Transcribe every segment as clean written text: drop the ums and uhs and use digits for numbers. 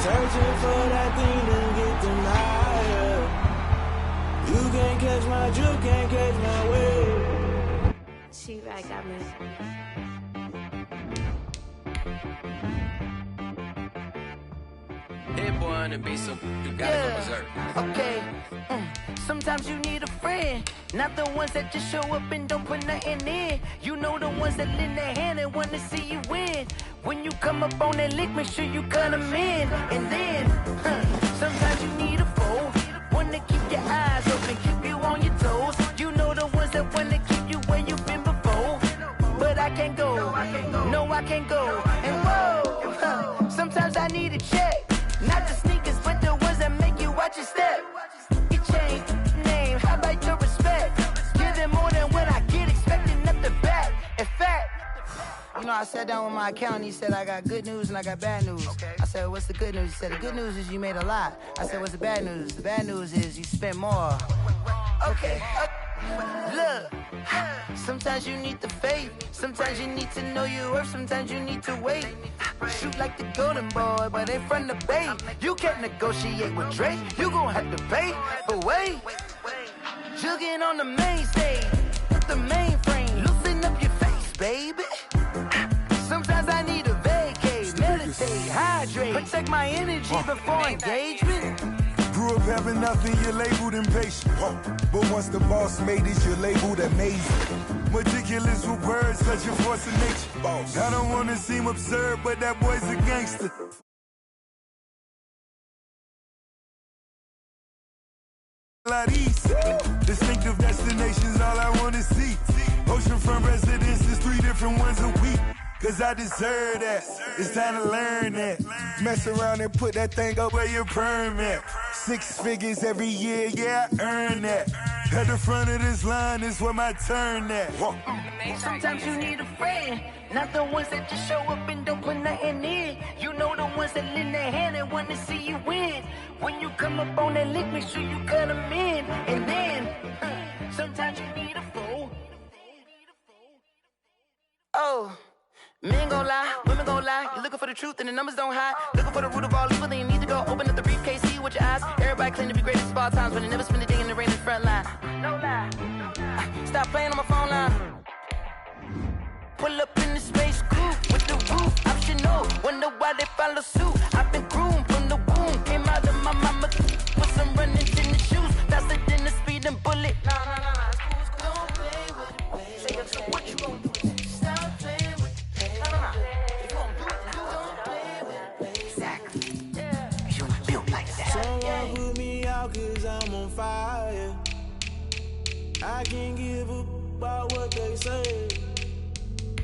searching for that thing to get them higher. You can't catch my drift, can't catch my wave. She right got me. Hit boy on the beat, so you gotta go berserk. Okay. Sometimes you need a friend, not the ones that just show up and don't put nothing in. You know the ones that lend a hand and wanna see you win. When you come up on that lick, make sure you cut them in. And then, sometimes you need a foe, one to keep your eyes open, keep you on your toes. You know the ones that wanna keep you where you've been before. But I can't go, no I can't go. And whoa, sometimes I need a check. Not the sneakers, but the ones that make you watch your step. You change name, how about your respect? Give them more than what I get, expecting nothing back. In fact, you know, I sat down with my accountant, he said, I got good news and I got bad news. I said, what's the good news? He said, the good news is you made a lot. I said, what's the bad news? The bad news is you spent more. Okay. Look, sometimes you need the faith, sometimes you need to know your worth, sometimes you need to wait. Shoot like the golden boy, but in front of the bay. You can't negotiate with Drake, you gon' have to pay. But wait, jugging on the main stage, with the mainframe, loosen up your face, baby. Sometimes I need a vacate, meditate, hydrate, protect my energy before engagement. Grew up having nothing, you're labeled impatient. But once the boss made it, you're labeled amazing. Meticulous with words, such a force of nature. I don't wanna seem absurd, but that boy's a gangster. Distinctive destinations, all I wanna see. Oceanfront residences, 3 different ones a week. Cause I deserve that, it's time to learn that. Mess around and put that thing up where your permit. 6 figures every year, yeah, I earn that. At the front of this line is where my turn at. Sometimes you need a friend, not the ones that just show up and don't put nothing in. You know the ones that lend their hand and wanna see you win. When you come up on that lick, make sure you cut them in. And then, sometimes you need a foe. Oh. Men gon' lie, women gon' lie. You're looking for the truth and the numbers don't hide. Looking for the root of all evil, then you need to go open up the briefcase, see with your eyes. Everybody claim to be greatest of all times, but they never spend a day in the rain in the front line. No lie. Stop playing on my phone line. Pull up in the space coupe with the roof optional. Wonder why they follow suit. I've been groomed from the womb, came out of my mama with some running in the shoes, faster than the speeding bullet. Nah. Don't play with it. Say what you gon' do? Someone put me out cause I'm on fire. I can't give up about what they say.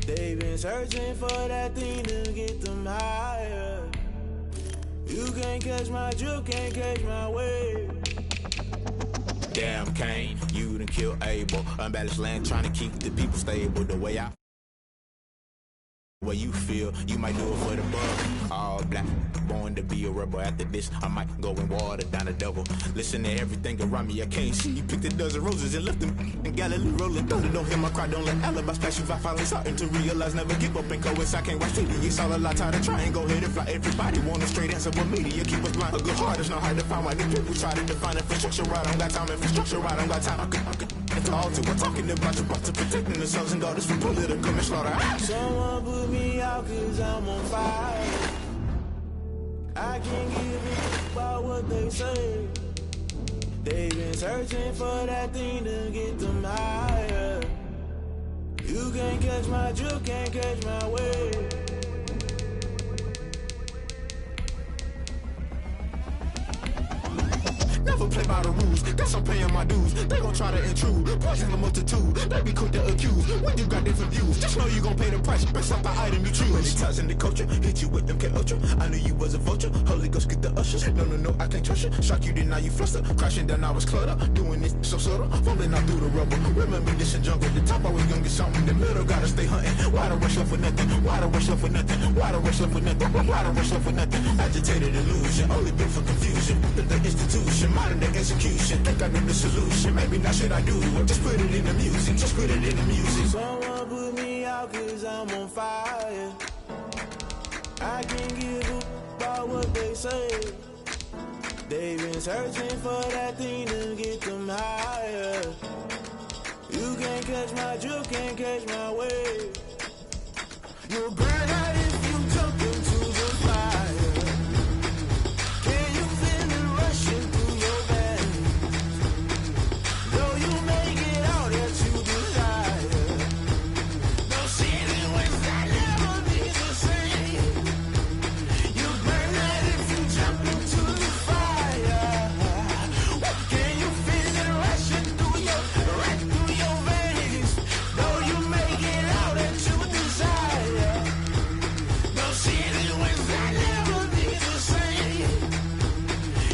They've been searching for that thing to get them higher. You can't catch my drift, can't catch my wave. Damn Kane, you done killed Abel. Unbalanced land trying to keep the people stable. The way you feel, you might do it for the bug. All black, born to be a rebel. After this, I might go and water down the devil. Listen to everything around me, I can't see. You picked a dozen roses and left them in Galilee rolling thunder. Don't hear my cry, don't let alibis pass you. I finally starting to realize, never give up and coincide. Can't watch TV, it's all a lot, time to try and go ahead and fly. Everybody want a straight answer, but media keep us blind. A good heart is not hard to find. Why the people try to define infrastructure right? I don't got time, infrastructure right, I don't got time. It's all to we're talking about you, about to protecting the sons and daughters from political and slaughter. Someone put me out cause I'm on fire. I can't give a about what they say. They've been searching for that thing to get them higher. You can't catch my drift, can't catch my wave. Never play by the rules, guess I'm paying my dues. They gon' try to intrude, poison the multitude. They be quick to accuse, when you got different views. Just know you gon' pay the price, based off the item you choose. Many ties in the culture, hit you with them K-Ultra. I knew you was a vulture, Holy Ghost get the ushers. No, I can't trust you. Shock you, then now you fluster. Crashing down, I was cluttered. Doing this so subtle, fumbling out through the rubble. Remember this in jungle, the top always gonna get something. The middle gotta stay hunting. Why the rush left for nothing? Why the rush left for nothing? Why the rush left for nothing? Why the rush left for nothing? Agitated illusion, only built for confusion. The institution, modern day execution. Think I know the solution, maybe not should I do it. Just put it in the music, just put it in the music. Someone put me out cause I'm on fire. I can't give up about about what they say. They've been searching for that thing to get them higher. You can't catch my drift, can't catch my wave. You'll burn out if you jump into the fire. Can you feel it rushing through your veins? Though you may get all that you desire. No ceiling winds that never be the same. You burn out if you jump into the fire. Can you feel it rushing through your veins? Though you may get all that you desire. No ceiling winds that never be the same.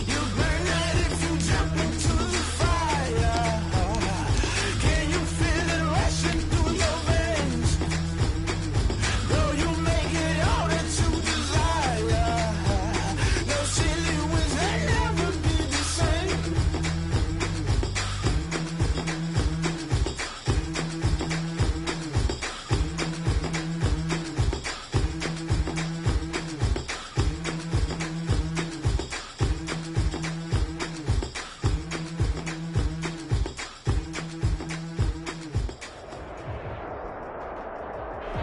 You burn out if you jump into the fire. Can you feel it rushing through your veins? Though you may get all that you desire. No ceiling winds that never be the same.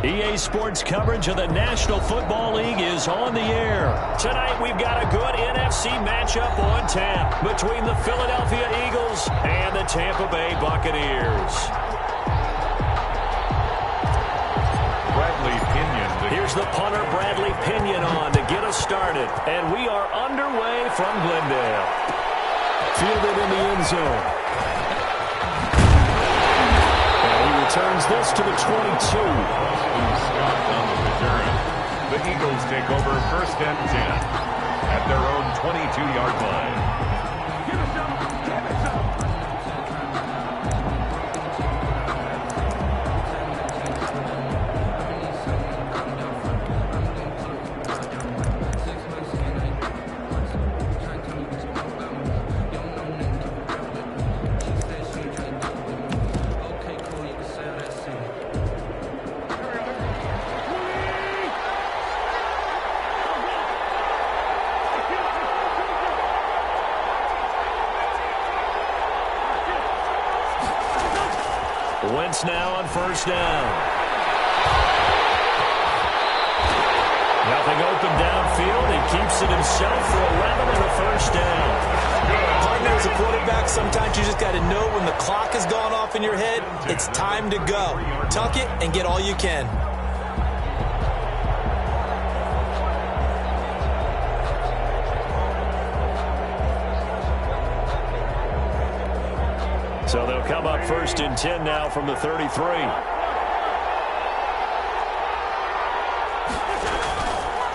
EA Sports coverage of the National Football League is on the air. Tonight we've got a good NFC matchup on tap between the Philadelphia Eagles and the Tampa Bay Buccaneers. Bradley Pinion. Here's the punter, Bradley Pinion, on to get us started. And we are underway from Glendale. Fielded in the end zone. Returns this to the 22. Scott on the return. The Eagles take over 1st and 10 at their own 22-yard line. Give it up. Give it up. Wentz now on 1st down. Nothing open downfield. He keeps it himself for 11 and a 1st down. Partner, as a quarterback, sometimes you just got to know when the clock has gone off in your head, it's time to go. Tuck it and get all you can. So they'll come up 1st and 10 now from the 33.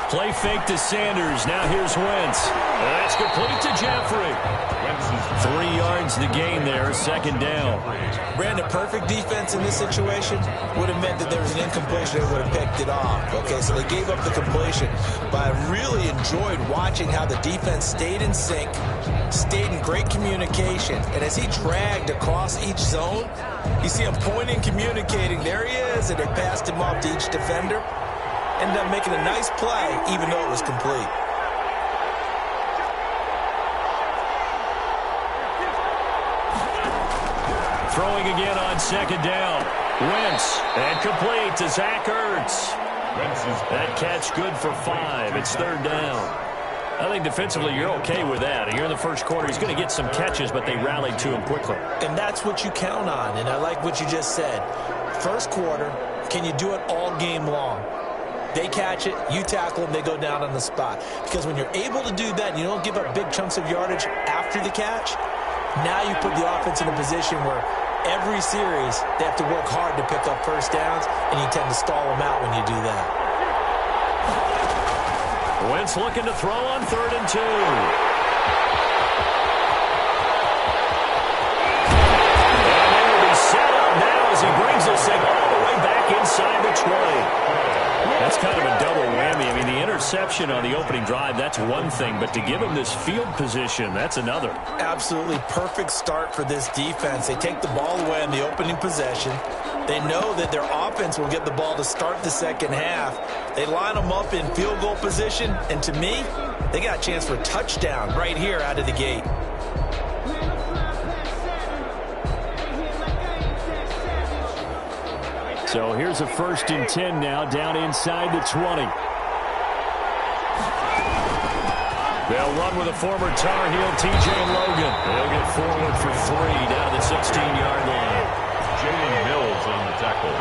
Play fake to Sanders. Now here's Wentz. That's complete to Jeffrey. 3 yards the gain there, 2nd down. Brandon, perfect defense in this situation would have meant that there was an incompletion. They would have picked it off. Okay, so they gave up the completion. But I really enjoyed watching how the defense stayed in sync, stayed in great communication. And as he dragged across each zone, you see him pointing, communicating. There he is, and they passed him off to each defender. Ended up making a nice play, even though it was complete. Throwing again on 2nd down. Wentz, and complete to Zach Ertz. That catch good for 5. It's 3rd down. I think defensively you're okay with that. Here in the 1st quarter, he's going to get some catches, but they rallied to him quickly. And that's what you count on, and I like what you just said. 1st quarter, can you do it all game long? They catch it, you tackle them, they go down on the spot. Because when you're able to do that and you don't give up big chunks of yardage after the catch, now you put the offense in a position where every series they have to work hard to pick up 1st downs, and you tend to stall them out when you do that. Wentz looking to throw on 3rd and 2. And they will be set up now as he brings this thing all the way back inside the 20. That's kind of a double whammy. I mean, the interception on the opening drive, that's one thing, but to give him this field position, that's another. Absolutely perfect start for this defense. They take the ball away on the opening possession. They know that their offense will get the ball to start the second half. They line them up in field goal position, and to me, they got a chance for a touchdown right here out of the gate. So here's a 1st and 10 now, down inside the 20. They'll run with a former Tar Heel, T.J. Logan. They'll get forward for 3 down the 16-yard line. Jalen Mills on the tackle.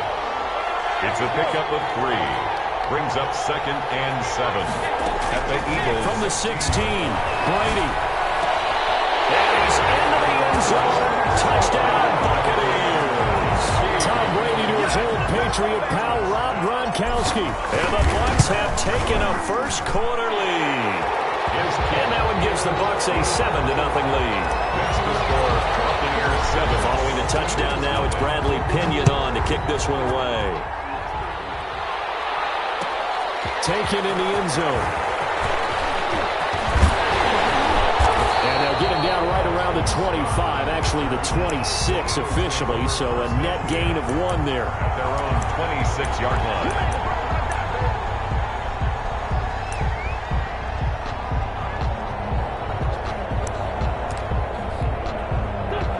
It's a pickup of 3. Brings up 2nd and 7 at the Eagles. From the 16, Brady. And he's into the end zone. Touchdown, Buccaneers. Tom Brady to his old Patriot pal, Rob Gronkowski. And the Bucs have taken a first-quarter lead. And that one gives the Bucs a 7-0 lead. That's the score. Buccaneers 7. Following the touchdown now, it's Bradley Pinion on to kick this one away. Taken in the end zone. And they'll get him down right around the 25, actually the 26 officially, so a net gain of 1 there. At their own 26-yard line.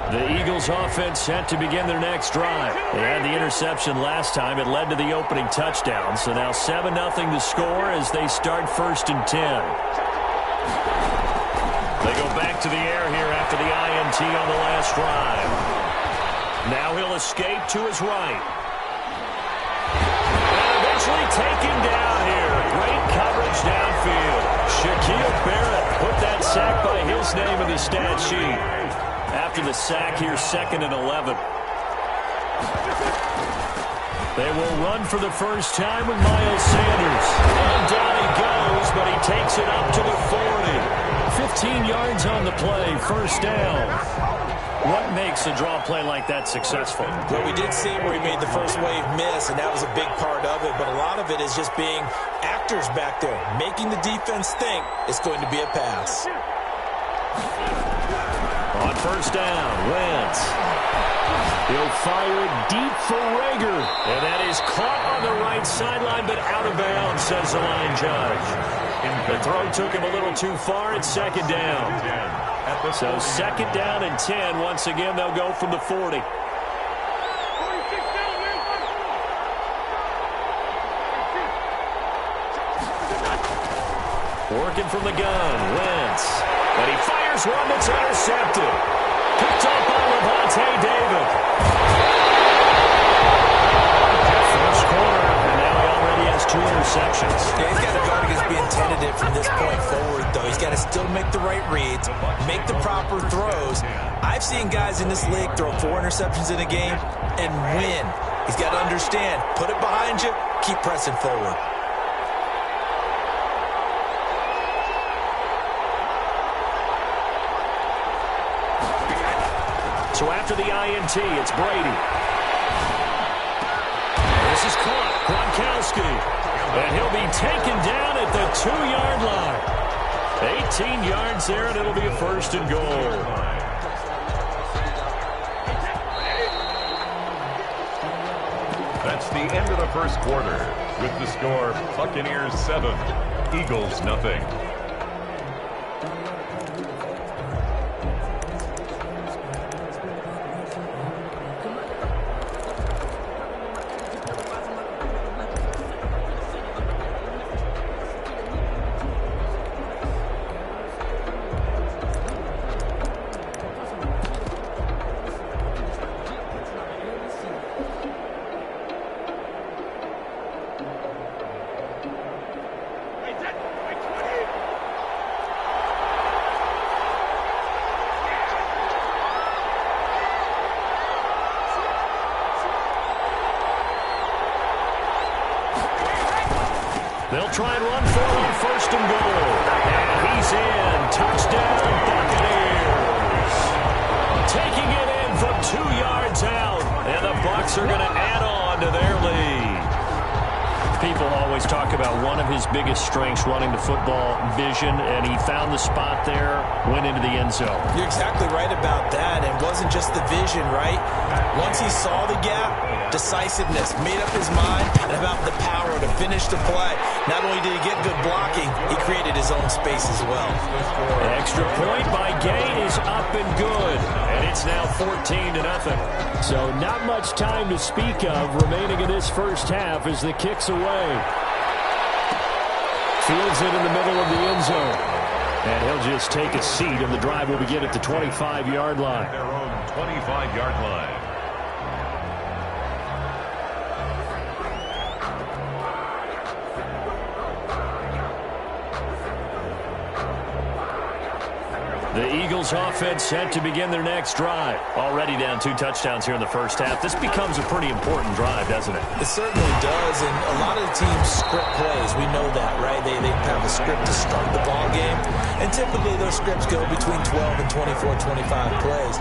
The Eagles offense set to begin their next drive. They had the interception last time. It led to the opening touchdown. So now 7-0 to score as they start 1st and 10. They go back to the air here after the INT on the last drive. Now he'll escape to his right. And eventually taken down here. Great coverage downfield. Shaquille Barrett put that sack by his name in the stat sheet. After the sack here, 2nd and 11. They will run for the first time with Miles Sanders. And down he goes, but he takes it up to the 40. 15 yards on the play, 1st down. What makes a draw play like that successful? Well, we did see where he made the first wave miss, and that was a big part of it. But a lot of it is just being actors back there, making the defense think it's going to be a pass. On 1st down, Wentz. He'll fire it deep for Rager. And that is caught on the right sideline, but out of bounds, says the line judge. The throw took him a little too far. It's 2nd down. So 2nd down and 10. Once again, they'll go from the 40. Working from the gun, Wentz. And he fires one that's intercepted. Picked up by Lavonte David. First quarter, and now he already has 2 interceptions. Yeah, he's got to guard against being tentative from this point forward, though. He's got to still make the right reads, make the proper throws. I've seen guys in this league throw 4 interceptions in a game and win. He's got to understand, put it behind you, keep pressing forward. So after the INT, it's Brady. This is caught. Gronkowski. And he'll be taken down at the 2-yard line. 18 yards there, and it'll be a 1st and goal. That's the end of the first quarter. With the score, Buccaneers 7, Eagles nothing. They'll try and run for it on 1st and goal. And he's in. Touchdown, Buccaneers. Taking it in from 2 yards out. And the Bucs are going to add on to their lead. People always talk about one of his biggest strengths running the football, vision, and he found the spot there, went into the end zone. You're exactly right about that. It wasn't just the vision, right? Once he saw the gap, decisiveness, made up his mind, and about the power to finish the play. Not only did he get good blocking, he created his own space as well. Extra point by Gay is up and good, and it's now 14-0. So not much time to speak of remaining in this first half as the kick's away. Fields it in the middle of the end zone. And he'll just take a seat, and the drive will begin at the 25-yard line. Their own 25-yard line. The Eagles offense set to begin their next drive. Already down 2 touchdowns here in the first half. This becomes a pretty important drive, doesn't it? It certainly does, and a lot of the teams script plays. We know that, right? They have a script to start the ball game, and typically those scripts go between 12 and 24, 25 plays.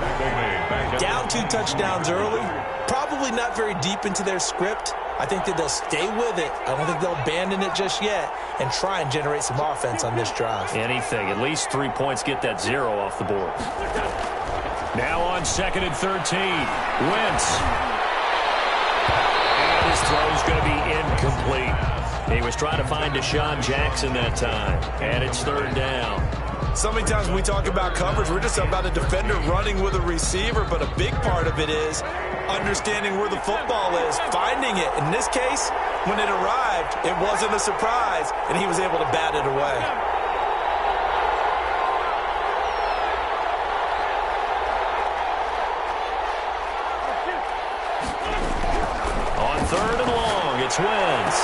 Down 2 touchdowns early, probably not very deep into their script. I think that they'll stay with it. I don't think they'll abandon it just yet and try and generate some offense on this drive. Anything. At least 3 points. Get that 0 off the board. Now on 2nd and 13. Wentz. And his throw's going to be incomplete. He was trying to find Deshaun Jackson that time. And it's 3rd down. So many times when we talk about coverage, we're just about a defender running with a receiver, but a big part of it is understanding where the football is, finding it. In this case, when it arrived, it wasn't a surprise, and he was able to bat it away. On 3rd and long, it's Wentz.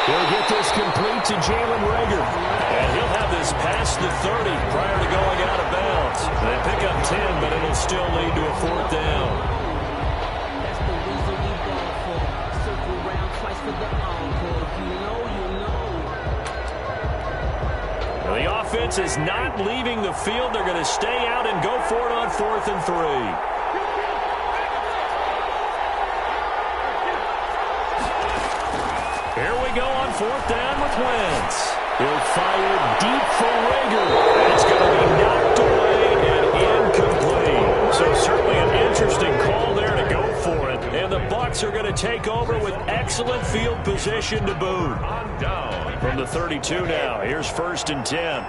He'll get this complete to Jalen Reagor. And he'll have this past the 30 prior to going out of bounds. They pick up 10, but it'll still lead to a 4th down. That's the reason we go for. Circle around twice for the encore. You know. The offense is not leaving the field. They're going to stay out and go for it on 4th and 3. Here we go on 4th down with Wentz. He'll fire deep for Reagor. It's going to be knocked away and incomplete. So certainly an interesting call there to go for it. And the Bucs are going to take over with excellent field position to boot. On down. From the 32 now. Here's 1st and 10.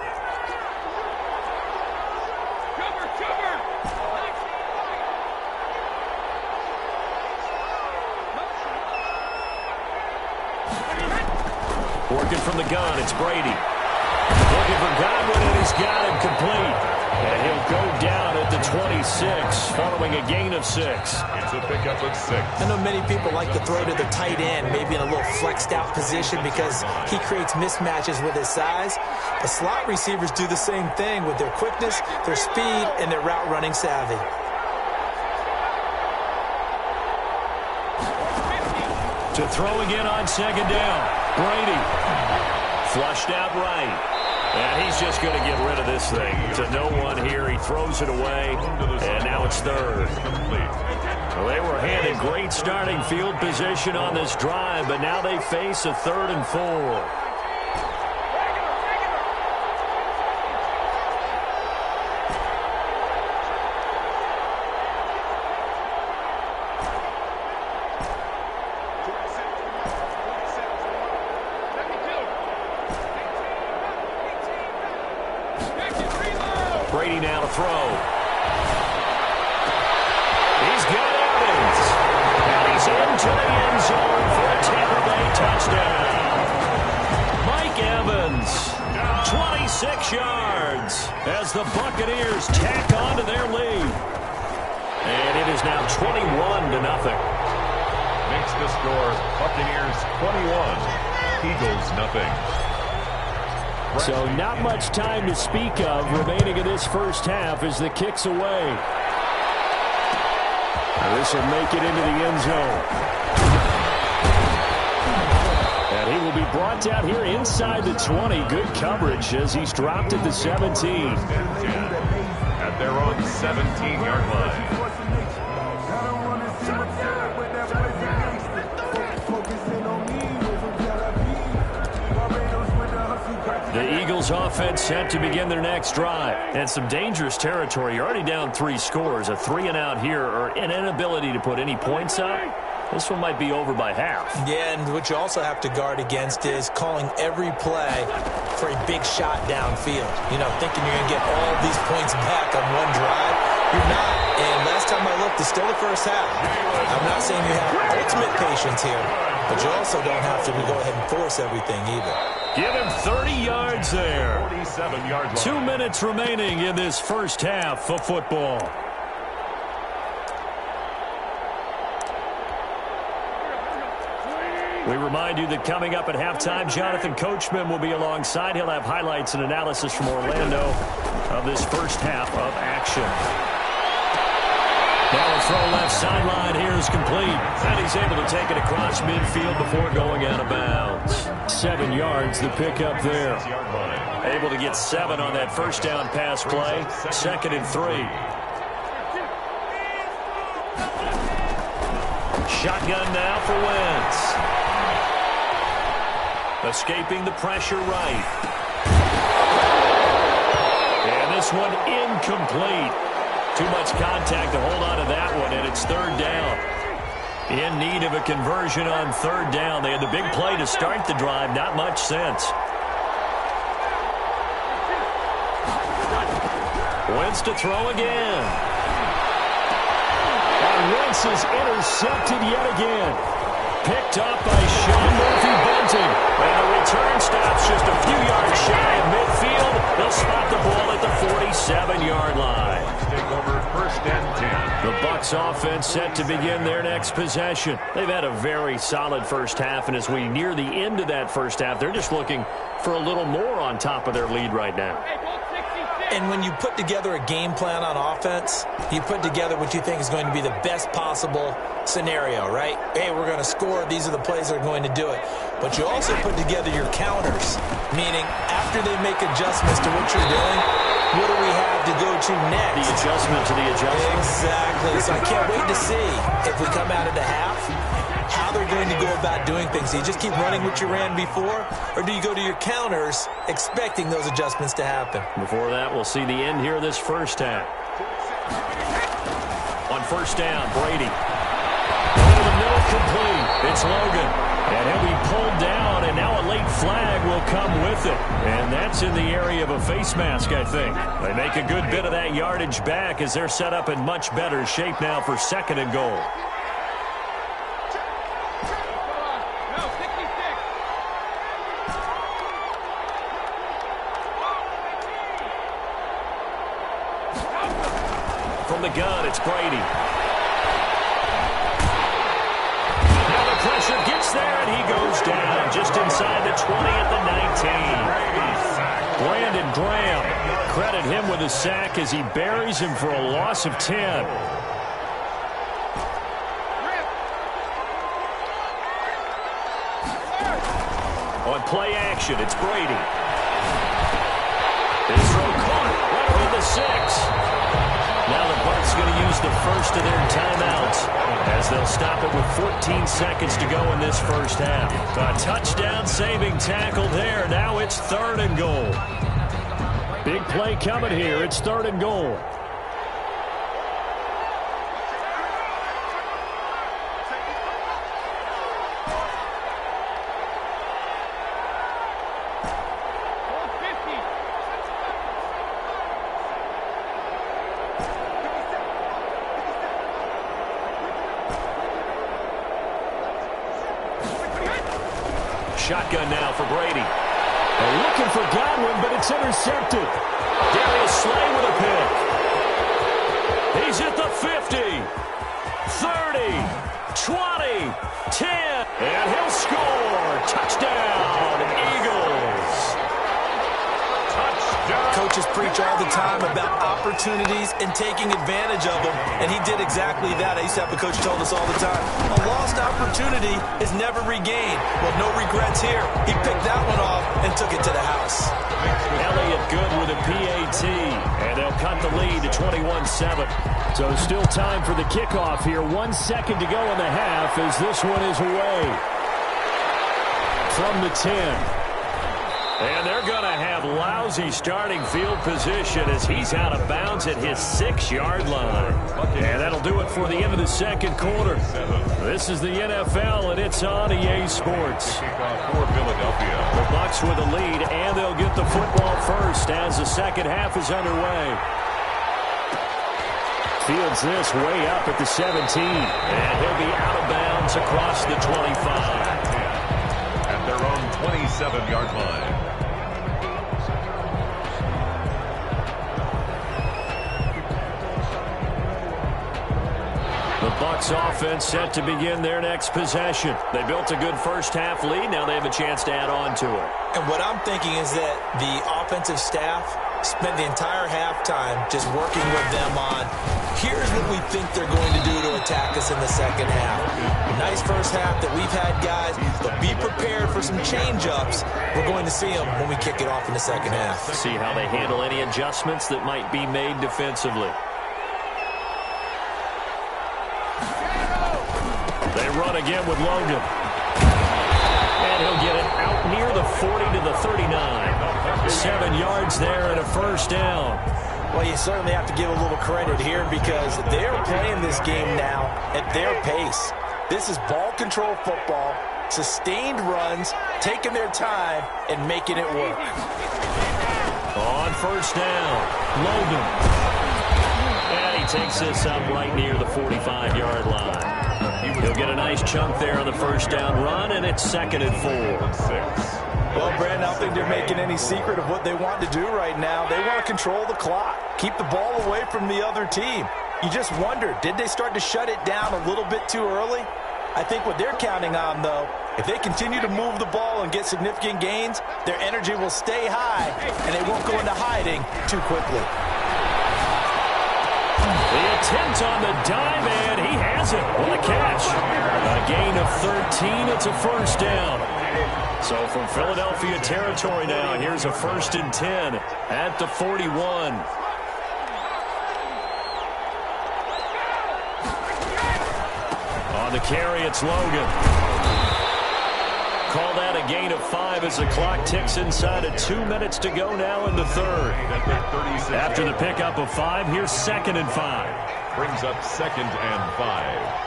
Working from the gun, it's Brady. Looking for Godwin, and he's got him complete. And he'll go down at the 26, following a gain of 6. It's a pickup of 6. I know many people like to throw to the tight end, maybe in a little flexed out position because he creates mismatches with his size. But slot receivers do the same thing with their quickness, their speed, and their route running savvy. To throw again on 2nd down. Brady. Flushed out right. And he's just going to get rid of this thing. To no one here. He throws it away. And now it's 3rd. Well, they were handed great starting field position on this drive, but now they face a 3rd and 4. Brady now to throw. He's got Evans. And he's into the end zone for a Tampa Bay touchdown. Mike Evans, 26 yards as the Buccaneers tack on to their lead. And it is now 21-0. Makes the score Buccaneers 21, Eagles nothing. So not much time to speak of remaining in this first half as the kick's away. This will make it into the end zone. And he will be brought down here inside the 20. Good coverage as he's dropped at the 17. At their own 17-yard line. The Eagles offense set to begin their next drive. And some dangerous territory. You're already down 3 scores. A 3-and-out here or an inability to put any points up. This one might be over by half. Yeah, and what you also have to guard against is calling every play for a big shot downfield. You know, thinking you're going to get all these points back on one drive. You're not. And last time I looked, it's still the first half. I'm not saying you have ultimate patience here, but you also don't have to go ahead and force everything either. Give him 30 yards there. 47-yard line. 2 minutes remaining in this first half of football. We remind you that coming up at halftime, Jonathan Coachman will be alongside. He'll have highlights and analysis from Orlando of this first half of action. Now a throw left sideline here is complete. And he's able to take it across midfield before going out of bounds. 7 yards, the pickup there. Able to get 7 on that first down pass play. 2nd and 3. Shotgun now for Wentz. Escaping the pressure right. And this one incomplete. Too much contact to hold on to that one, and it's 3rd down. In need of a conversion on 3rd down. They had the big play to start the drive. Not much sense. Wentz to throw again. And Wentz is intercepted yet again. Picked up by Sean Murphy-Bunting. And the return stops just a few yards shy of midfield. They'll spot the ball at the 47-yard line. Take over 1st and 10. The Bucs offense set to begin their next possession. They've had a very solid first half, and as we near the end of that first half, they're just looking for a little more on top of their lead right now. And when you put together a game plan on offense, you put together what you think is going to be the best possible scenario, right? Hey, we're going to score. These are the plays that are going to do it. But you also put together your counters, meaning after they make adjustments to what you're doing, what do we have to go to next? The adjustment to the adjustment. Exactly. So I can't wait to see if we come out of the half, how they're going to go about doing things. Do you just keep running what you ran before, or do you go to your counters expecting those adjustments to happen? Before that, we'll see the end here of this first half. On 1st down, Brady. Over the middle, complete. It's Logan. And he'll be pulled down, and now a late flag will come with it. And that's in the area of a face mask, I think. They make a good bit of that yardage back as they're set up in much better shape now for 2nd and goal. From the gun, it's Brady. Now the pressure gets there, and he goes down just inside the 20 at the 19. Brandon Graham, credit him with a sack as he buries him for a loss of 10. On play action, it's Brady. His throw caught right around the 6. Now the Bucs going to use the first of their timeouts as they'll stop it with 14 seconds to go in this first half. A touchdown-saving tackle there. Now it's 3rd and goal. Big play coming here. It's 3rd and goal. Shotgun now for Brady. They're looking for Godwin, but it's intercepted. Darius Slay with a pick. He's at the 50, 30, 20, 10, and he'll score. Touchdown, Eagles. Touchdown. Coaches preach all the time about opportunities and taking advantage of them, and he did exactly that. I used to have a coach who told us all the time, a lost opportunity is never regained. Well, no regrets here. He picked that one off and took it to the house. Elliott good with a PAT, and they'll cut the lead to 21-7. So still time for the kickoff here. 1 second to go in the half as this one is away from the 10. And they're going to have lousy starting field position as he's out of bounds at his 6-yard line. And that'll do it for the end of the second quarter. This is the NFL, and it's on EA Sports. For Philadelphia. The Bucs with a lead, and they'll get the football first as the second half is underway. Fields this way up at the 17, and he'll be out of bounds across the 25. At their own 27-yard line. The Bucs offense set to begin their next possession. They built a good first-half lead. Now they have a chance to add on to it. And what I'm thinking is that the offensive staff spent the entire halftime just working with them on, here's what we think they're going to do to attack us in the second half. Nice first half that we've had, guys, but be prepared for some change-ups. We're going to see them when we kick it off in the second half. See how they handle any adjustments that might be made defensively. They run again with Logan. And he'll get it out near the 40 to the 39. 7 yards there and a first down. Well, you certainly have to give a little credit here because they're playing this game now at their pace. This is ball control football, sustained runs, taking their time, and making it work. On first down, Logan. And he takes this up right near the 45-yard line. He'll get a nice chunk there on the first down run, and it's 2nd and 4. Well, Brandon, I don't think they're making any secret of what they want to do right now. They want to control the clock, keep the ball away from the other team. You just wonder, did they start to shut it down a little bit too early? I think what they're counting on, though, if they continue to move the ball and get significant gains, their energy will stay high, and they won't go into hiding too quickly. The attempt on the dive, and he has it. What a catch. A gain of 13. It's a first down. So from Philadelphia territory now, here's a 1st and 10 at the 41. On the carry, it's Logan. Call that a gain of 5 as the clock ticks inside of 2 minutes to go now in the third. After the pickup of 5, here's 2nd and 5. Brings up 2nd and 5.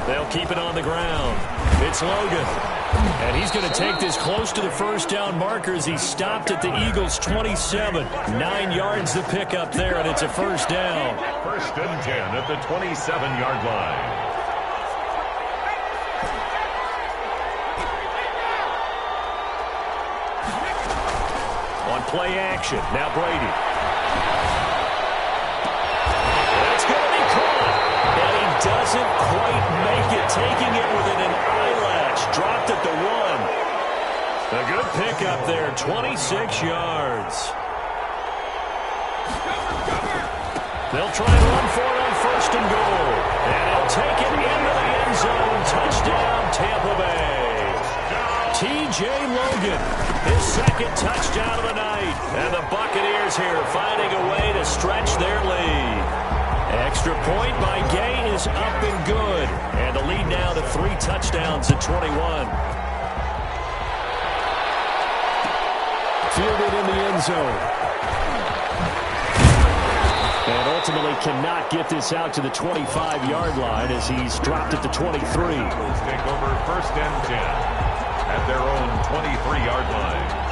They'll keep it on the ground. It's Logan. And he's going to take this close to the first down marker as he stopped at the Eagles' 27. 9 yards to pick up there, and it's a first down. 1st and 10 at the 27-yard line. On play action, now Brady. It's going to be caught. And he doesn't quite make it, taking it within an eyelash. Dropped at the 1. A good pickup there, 26 yards. They'll try and run for it on 1st and goal. And he'll take it into the end zone. Touchdown, Tampa Bay. T.J. Logan, his 2nd touchdown of the night. And the Buccaneers here finding a way to stretch their lead. Extra point by Gay is up and good. And the lead now to 3 touchdowns at 21. Fielded in the end zone. And ultimately cannot get this out to the 25-yard line as he's dropped at the 23. Take over 1st and 10 at their own 23-yard line.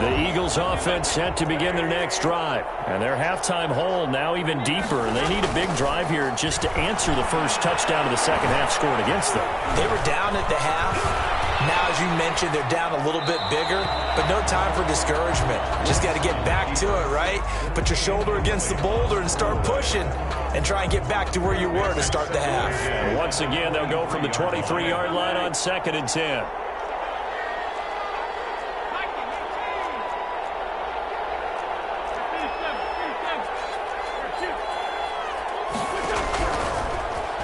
The Eagles offense set to begin their next drive. And their halftime hole now even deeper. And they need a big drive here just to answer the first touchdown of the second half scored against them. They were down at the half. Now, as you mentioned, they're down a little bit bigger, but no time for discouragement. Just got to get back to it, right? Put your shoulder against the boulder and start pushing and try and get back to where you were to start the half. And once again, they'll go from the 23-yard line on 2nd and 10.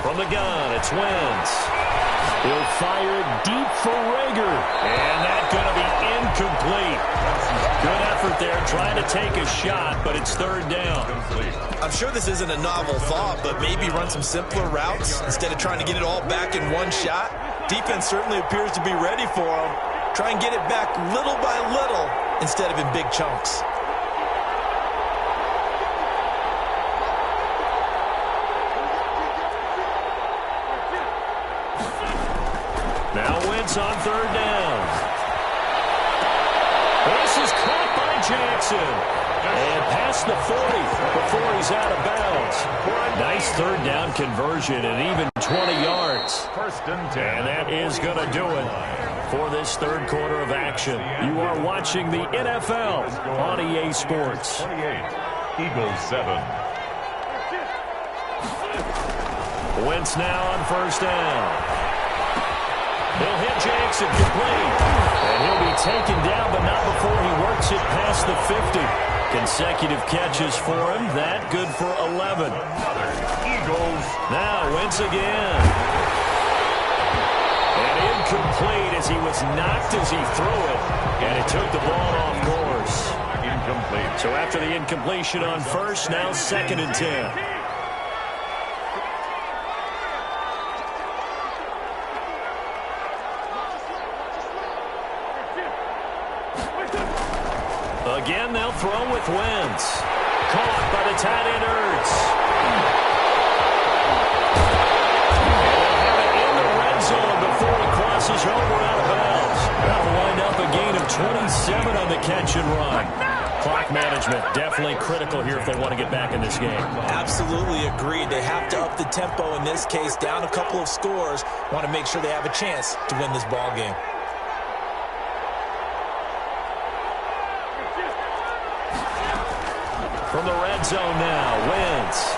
From the gun, it's Wentz. He'll fire it deep for Rager. And that's going to be incomplete. Good effort there trying to take a shot, but it's third down. I'm sure this isn't a novel thought, but maybe run some simpler routes instead of trying to get it all back in one shot. Defense certainly appears to be ready for him. Try and get it back little by little instead of in big chunks. Now Wentz on third down. This is caught by Jackson. And past the 40 before he's out of bounds. Nice third down conversion and even 20 yards. First and 10. And that is going to do it for this third quarter of action. You are watching the NFL on EA Sports. 28. Eagles 7. Wentz now on first down. He'll hit Jackson complete. And he'll be taken down, but not before he works it past the 50. Consecutive catches for him. That good for 11. Eagles. Now Wentz again. And incomplete as he was knocked as he threw it. And it took the ball off course. Incomplete. So after the incompletion on first, now second and 10. Again, they'll throw with Wentz. Caught by the tight end, Ertz. And they'll have it in the red zone before he crosses over out of bounds. That'll wind up a gain of 27 on the catch and run. Clock management definitely critical here if they want to get back in this game. Absolutely agreed. They have to up the tempo in this case, down a couple of scores. Want to make sure they have a chance to win this ball game. From the red zone now, Wentz.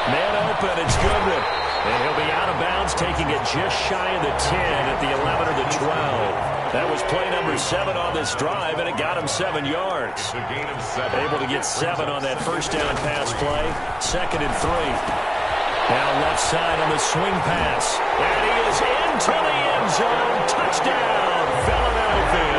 Man open, it's Goodwin. And he'll be out of bounds, taking it just shy of the 10 at the 11 or the 12. That was play number 7 on this drive, and it got him 7 yards. A gain of 7. Able to get 7 on that first down pass play. Second and 3. Now left side on the swing pass. And he is into the end zone. Touchdown, Philadelphia.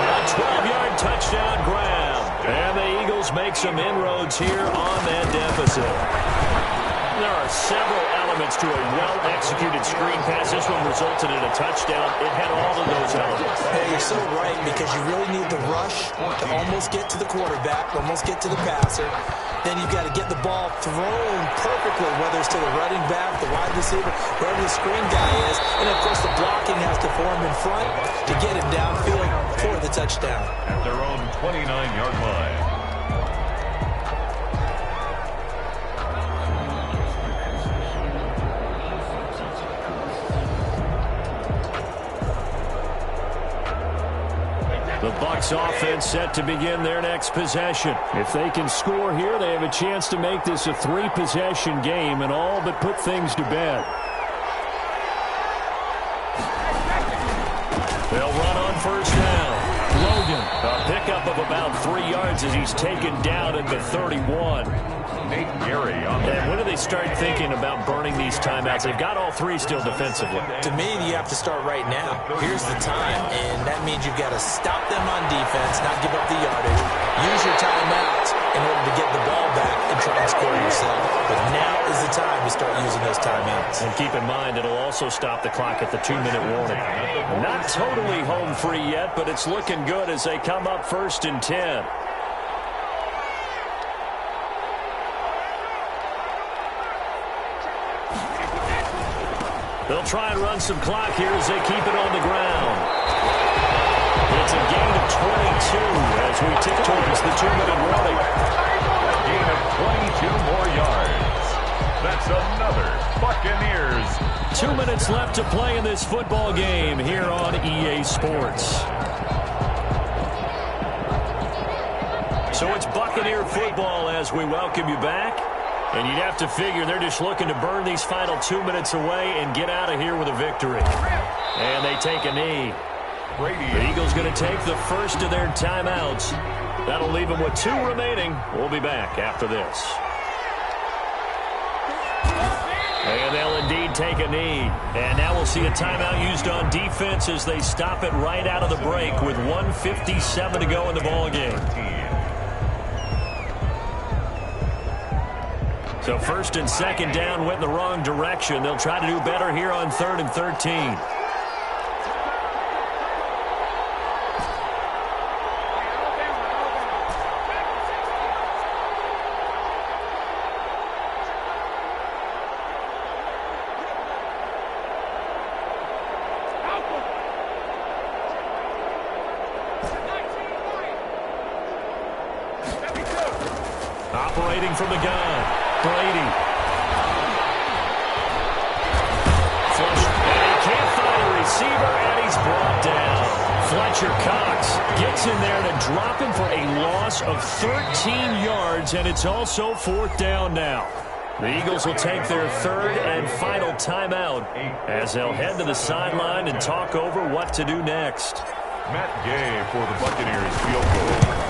A 12-yard touchdown grab. And the Eagles make some inroads here on that deficit. There are several elements to a well-executed screen pass. This one resulted in a touchdown. It had all of those elements. Hey, you're so right, because you really need the rush to almost get to the quarterback, almost get to the passer. Then you've got to get the ball thrown perfectly, whether it's to the running back, the wide receiver, wherever the screen guy is. And, of course, the blocking has to form in front to get him downfield for the touchdown. At their own 29-yard line. The Bucs offense set to begin their next possession. If they can score here, they have a chance to make this a 3-possession game and all but put things to bed. They'll run on first down. Logan, a pickup of about 3 yards as he's taken down at the 31. Nate Gary on the And when do they start thinking about burning these timeouts? They've got all 3 still defensively. To me, you have to start right now. Here's the time, and that means you've got to stop them on defense, not give up the yardage. Use your timeouts in order to get the ball back and try and score yourself. But now is the time to start using those timeouts. And keep in mind, it'll also stop the clock at the 2-minute warning. Not totally home free yet, but it's looking good as they come up first and 10. They'll try and run some clock here as they keep it on the ground. It's a gain of 22 as we tick towards the 2-minute warning. A gain of 22 more yards. That's another Buccaneers. 2 minutes left to play in this football game here on EA Sports. So it's Buccaneer football as we welcome you back. And you'd have to figure they're just looking to burn these final 2 minutes away and get out of here with a victory. And they take a knee. The Eagles going to take the first of their timeouts. That'll leave them with 2 remaining. We'll be back after this. And they'll indeed take a knee. And now we'll see a timeout used on defense as they stop it right out of the break with 1:57 to go in the ballgame. So first and second down went in the wrong direction. They'll try to do better here on 3rd and 13. Operating from the gun, Brady. Flush, and he can't find a receiver, and he's brought down. Fletcher Cox gets in there to drop him for a loss of 13 yards, and it's also 4th down now. The Eagles will take their 3rd and final timeout as they'll head to the sideline and talk over what to do next. Matt Gay for the Buccaneers field goal.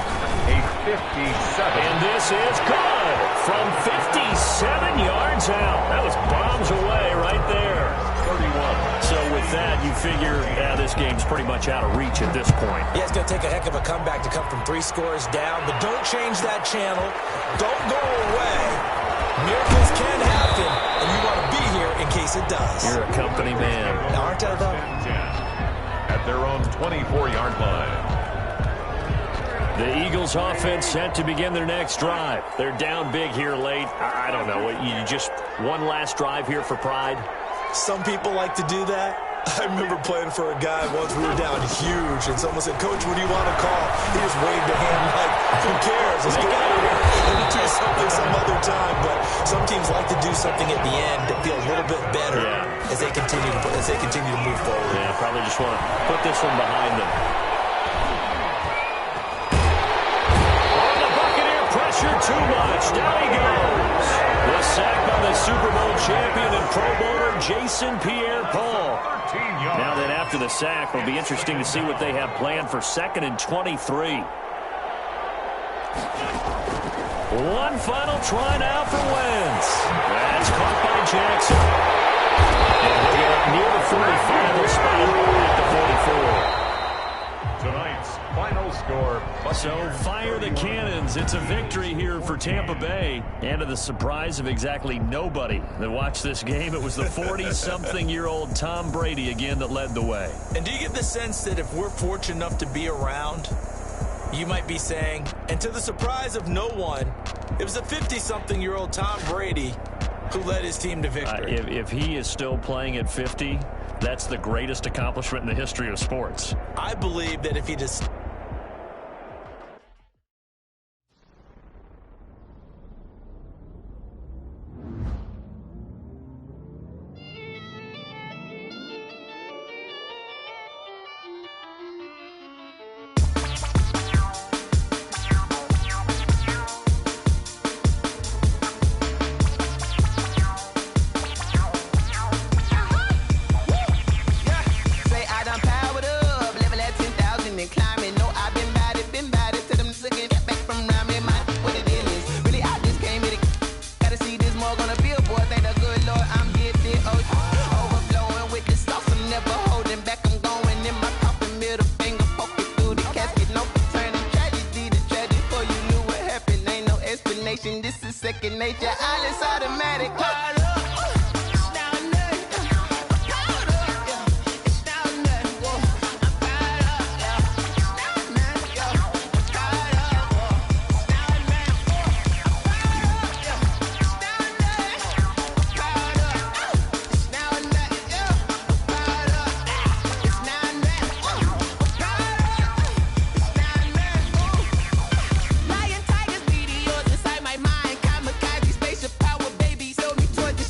A 57. And this is good from 57 yards out. That was bombs away right there. 31. So with that, you figure this game's pretty much out of reach at this point. Yeah, it's going to take a heck of a comeback to come from 3 scores down, but don't change that channel. Don't go away. Miracles can happen, and you want to be here in case it does. You're a company man. Aren't I, though? At their own 24-yard line. The Eagles offense set to begin their next drive. They're down big here late. I don't know. You just one last drive here for pride? Some people like to do that. I remember playing for a guy once. We were down huge, and someone said, "Coach, what do you want to call?" He just waved a hand like, "Who cares? Let's get out of here and do something some other time." But some teams like to do something at the end to feel a little bit better as they continue to move forward. Yeah, probably just want to put this one behind them. Pressure too much. Down he goes. The sack by the Super Bowl champion and Pro Bowler Jason Pierre-Paul. Now then, after the sack, it'll be interesting to see what they have planned for 2nd and 23. One final try now for Wentz. That's caught by Jackson. And he'll get up near the 45. They'll spot him at the 44. Tonight's final score. So fire the cannons. It's a victory here for Tampa Bay. And to the surprise of exactly nobody that watched this game, it was the 40-something-year-old Tom Brady again that led the way. And do you get the sense that if we're fortunate enough to be around, you might be saying, and to the surprise of no one, it was a 50-something-year-old Tom Brady who led his team to victory. If he is still playing at 50, that's the greatest accomplishment in the history of sports. I believe that if he just... Lion, tigers, meteors inside my mind. Kamikaze, spaceship power, baby. Sold me towards the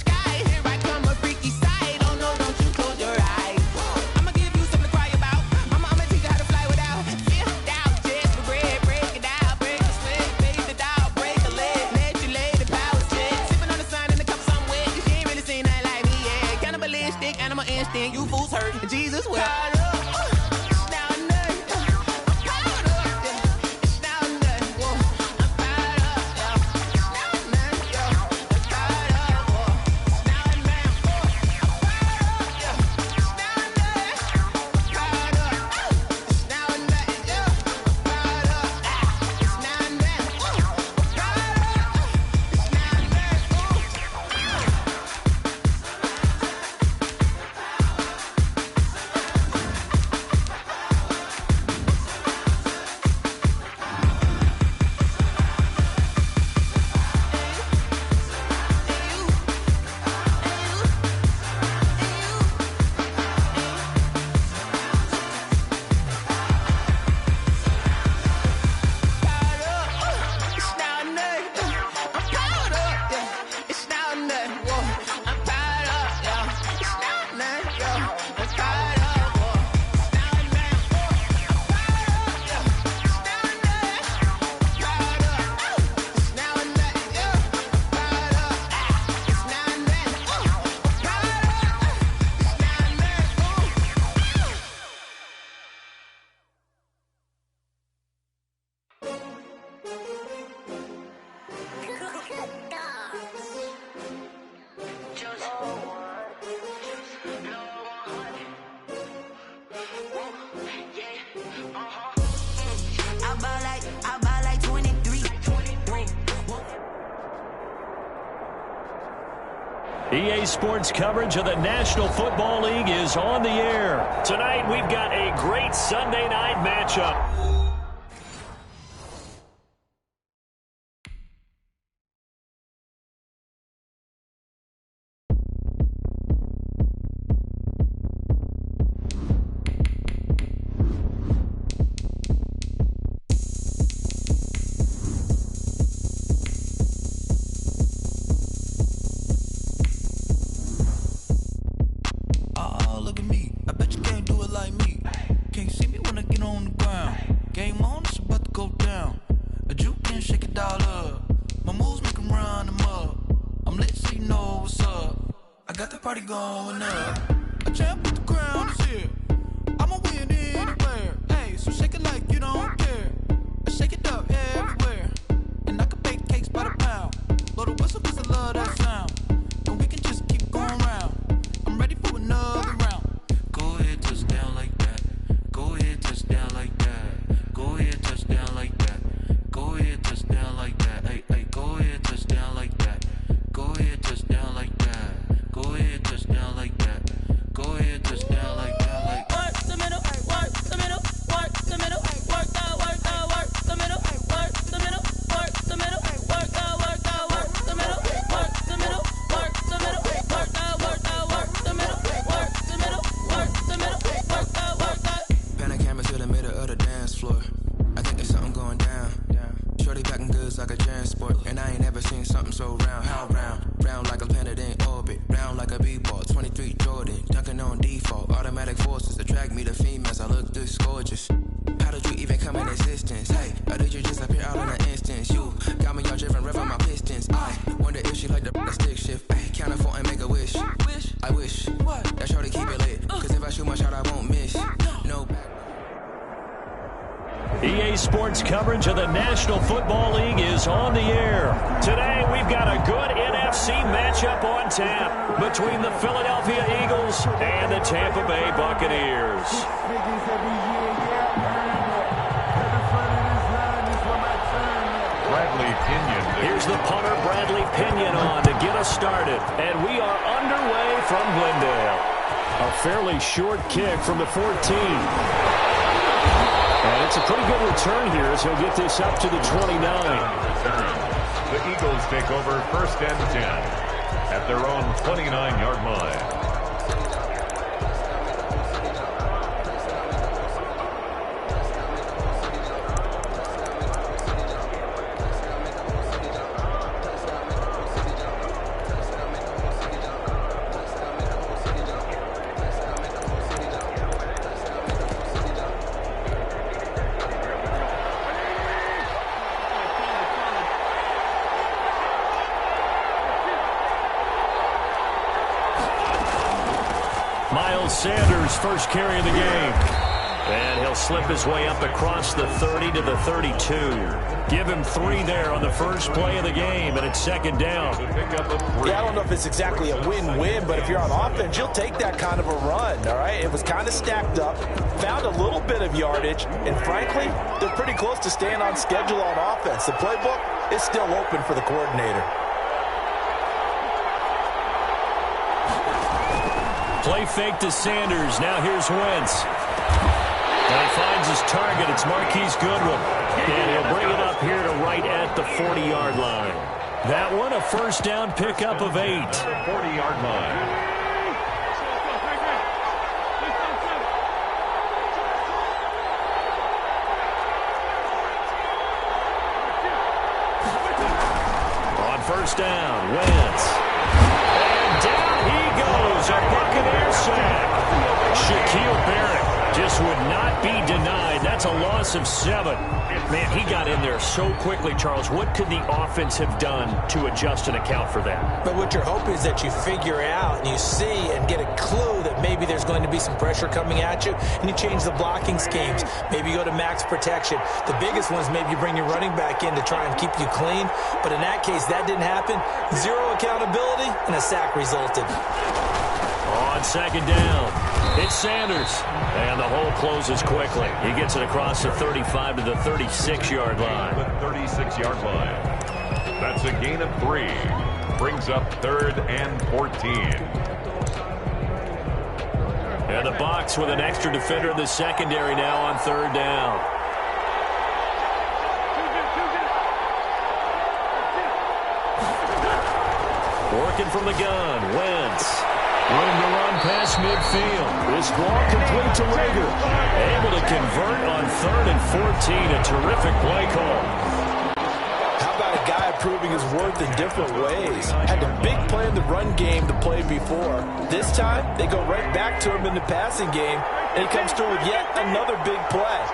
EA Sports coverage of the National Football League is on the air. Tonight, we've got a great Sunday night matchup. Going up, a champ with the crown is here. I'ma win anywhere. Hey, so shake it like you don't care. I shake it up everywhere, and I can bake cakes by the pound. Blow the whistle 'cause I love that sound, and we can just keep going round. I'm ready for another round. Go ahead, touch down like that. Go ahead, touch down like that. Go ahead, touch down like that. Go ahead, touch down like that. Hey, hey, go ahead, touch down like that. Go ahead, touch down like that. Go ahead, touch down like that. Go ahead, touch down like that. Like work the middle, work the middle, work the middle, work the middle, work the middle, work the middle, work the middle, work the middle, work the middle, work the middle, work the middle, work the. Pan a camera to the middle of the dance floor. I think there's something going down. Shorty backing goods like a transport, and I ain't never seen something so round. How round? Round like a planet in orbit, round like a b-ball. 23 Jordan, dunking on default. Automatic forces attract me to females. I look this gorgeous. How did you even come in existence? Hey, or did you just appear out in an instance? You got me all driven, revving my pistons. I wonder if she like the stick shift. Ay, count a 4 and make a wish. I wish that shorty keep it lit, 'cause if I shoot my shot, I won't miss. No. EA Sports coverage of the National Football League is on the air. Today, we've got a good NFC matchup on tap between the Philadelphia Eagles and the Tampa Bay Buccaneers. Bradley Pinion. Here's the punter, Bradley Pinion, on to get us started. And we are underway from Glendale. A fairly short kick from the 14. And it's a pretty good return here as he'll get this up to the 29. The Eagles take over 1st and 10 at their own 29-yard line. Sanders first carry of the game. And he'll slip his way up across the 30 to the 32. Give him 3 there on the first play of the game, and it's 2nd down. Yeah, I don't know if it's exactly a win-win, but if you're on offense, you'll take that kind of a run, all right? It was kind of stacked up, found a little bit of yardage, and frankly, they're pretty close to staying on schedule on offense. The playbook is still open for the coordinator. Play fake to Sanders. Now here's Wentz. And he finds his target. It's Marquise Goodwin. And he'll bring it up here to right at the 40-yard line. That one, a first down pickup of 8. 40-yard line. On first down, Wentz. And down he goes. A Buccaneer sack. Shaquille Barrett just would not be denied. That's a loss of 7. Man, he got in there so quickly, Charles. What could the offense have done to adjust and account for that? But what you're hoping is that you figure out and you see and get a clue that maybe there's going to be some pressure coming at you, and you change the blocking schemes. Maybe you go to max protection. The biggest one is maybe you bring your running back in to try and keep you clean. But in that case, that didn't happen. 0 accountability, and a sack resulted. On second down, it's Sanders. And the hole closes quickly. He gets it across the 35 to the 36-yard line. The 36-yard line. That's a gain of 3. brings up 3rd and 14. And the box with an extra defender in the secondary now on 3rd down. Working from the gun, Wentz. Room to run past midfield. This ball complete to Rager. Able to convert on 3rd and 14. A terrific play call. How about a guy proving his worth in different ways? Had a big play in the run game to play before. This time, they go right back to him in the passing game, and he comes through with yet another big play.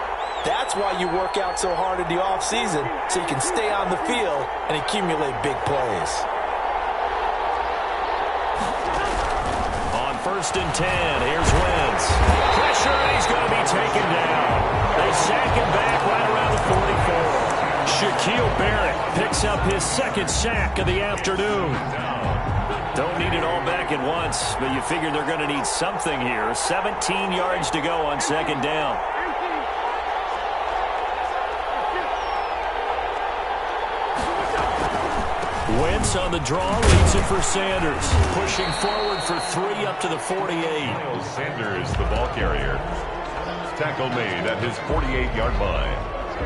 That's why you work out so hard in the offseason, so you can stay on the field and accumulate big plays. 1st and 10. Here's Wentz. Pressure, and he's going to be taken down. They sack him back right around the 44. Shaquille Barrett picks up his 2nd sack of the afternoon. Don't need it all back at once, but you figure they're going to need something here. 17 yards to go on 2nd down. Wentz on the draw, leads it for Sanders. Pushing forward for 3 up to the 48. Miles Sanders, the ball carrier. Tackle made at his 48-yard line.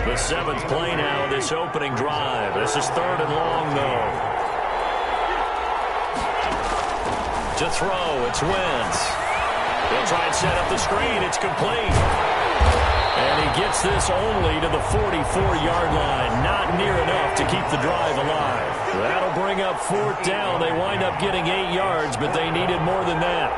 The 7th play now of this opening drive. This is 3rd and long, though. To throw, it's Wentz. He'll try and set up the screen. It's complete. And he gets this only to the 44-yard line. Not near enough to keep the drive alive. That'll bring up 4th down. They wind up getting 8 yards, but they needed more than that.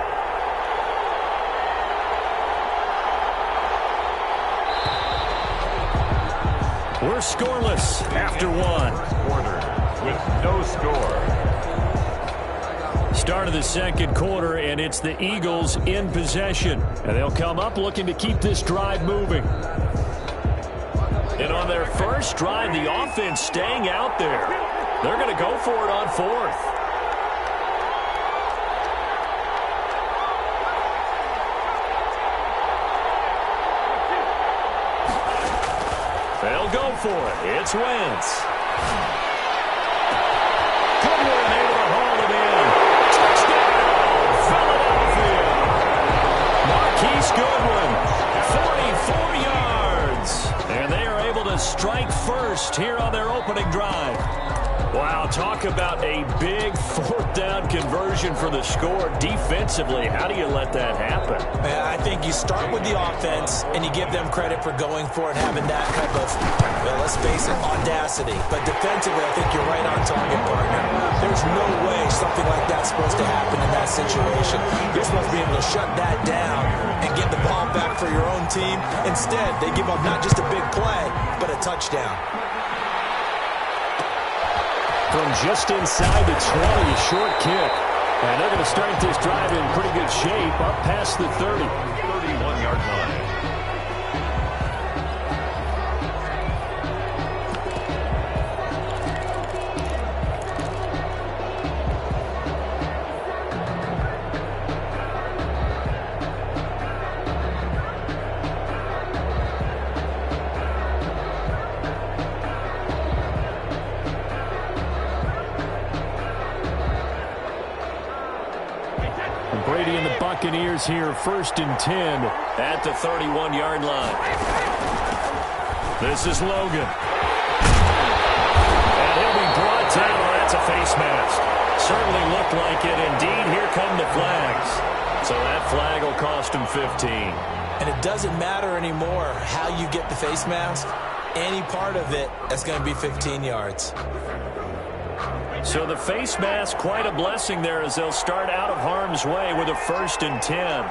We're scoreless after 1. Quarter with no score. Start of the 2nd quarter, and it's the Eagles in possession. And they'll come up looking to keep this drive moving. And on their first drive, the offense staying out there. They're going to go for it on 4th. They'll go for it. It's Wentz. Goodwin able to haul it in. Touchdown, Philadelphia. Marquise Goodwin, 44 yards. And they are able to strike first here on their opening drive. Wow, talk about a big 4th down conversion for the score. Defensively, how do you let that happen? Man, I think you start with the offense, and you give them credit for going for it, having that type of, well, let's face it, audacity. But defensively, I think you're right on target, partner. There's no way something like that's supposed to happen in that situation. You're supposed to be able to shut that down and get the ball back for your own team. Instead, they give up not just a big play, but a touchdown. From just inside the 20, a short kick. And they're going to start this drive in pretty good shape, up past the 30. 31-yard line. Brady and the Buccaneers here, 1st and 10 at the 31-yard line. This is Logan. And he'll be brought down. Oh, that's a face mask. Certainly looked like it. Indeed, here come the flags. So that flag will cost him 15. And it doesn't matter anymore how you get the face mask. Any part of it, that's going to be 15 yards. So the face mask, quite a blessing there as they'll start out of harm's way with a 1st and 10.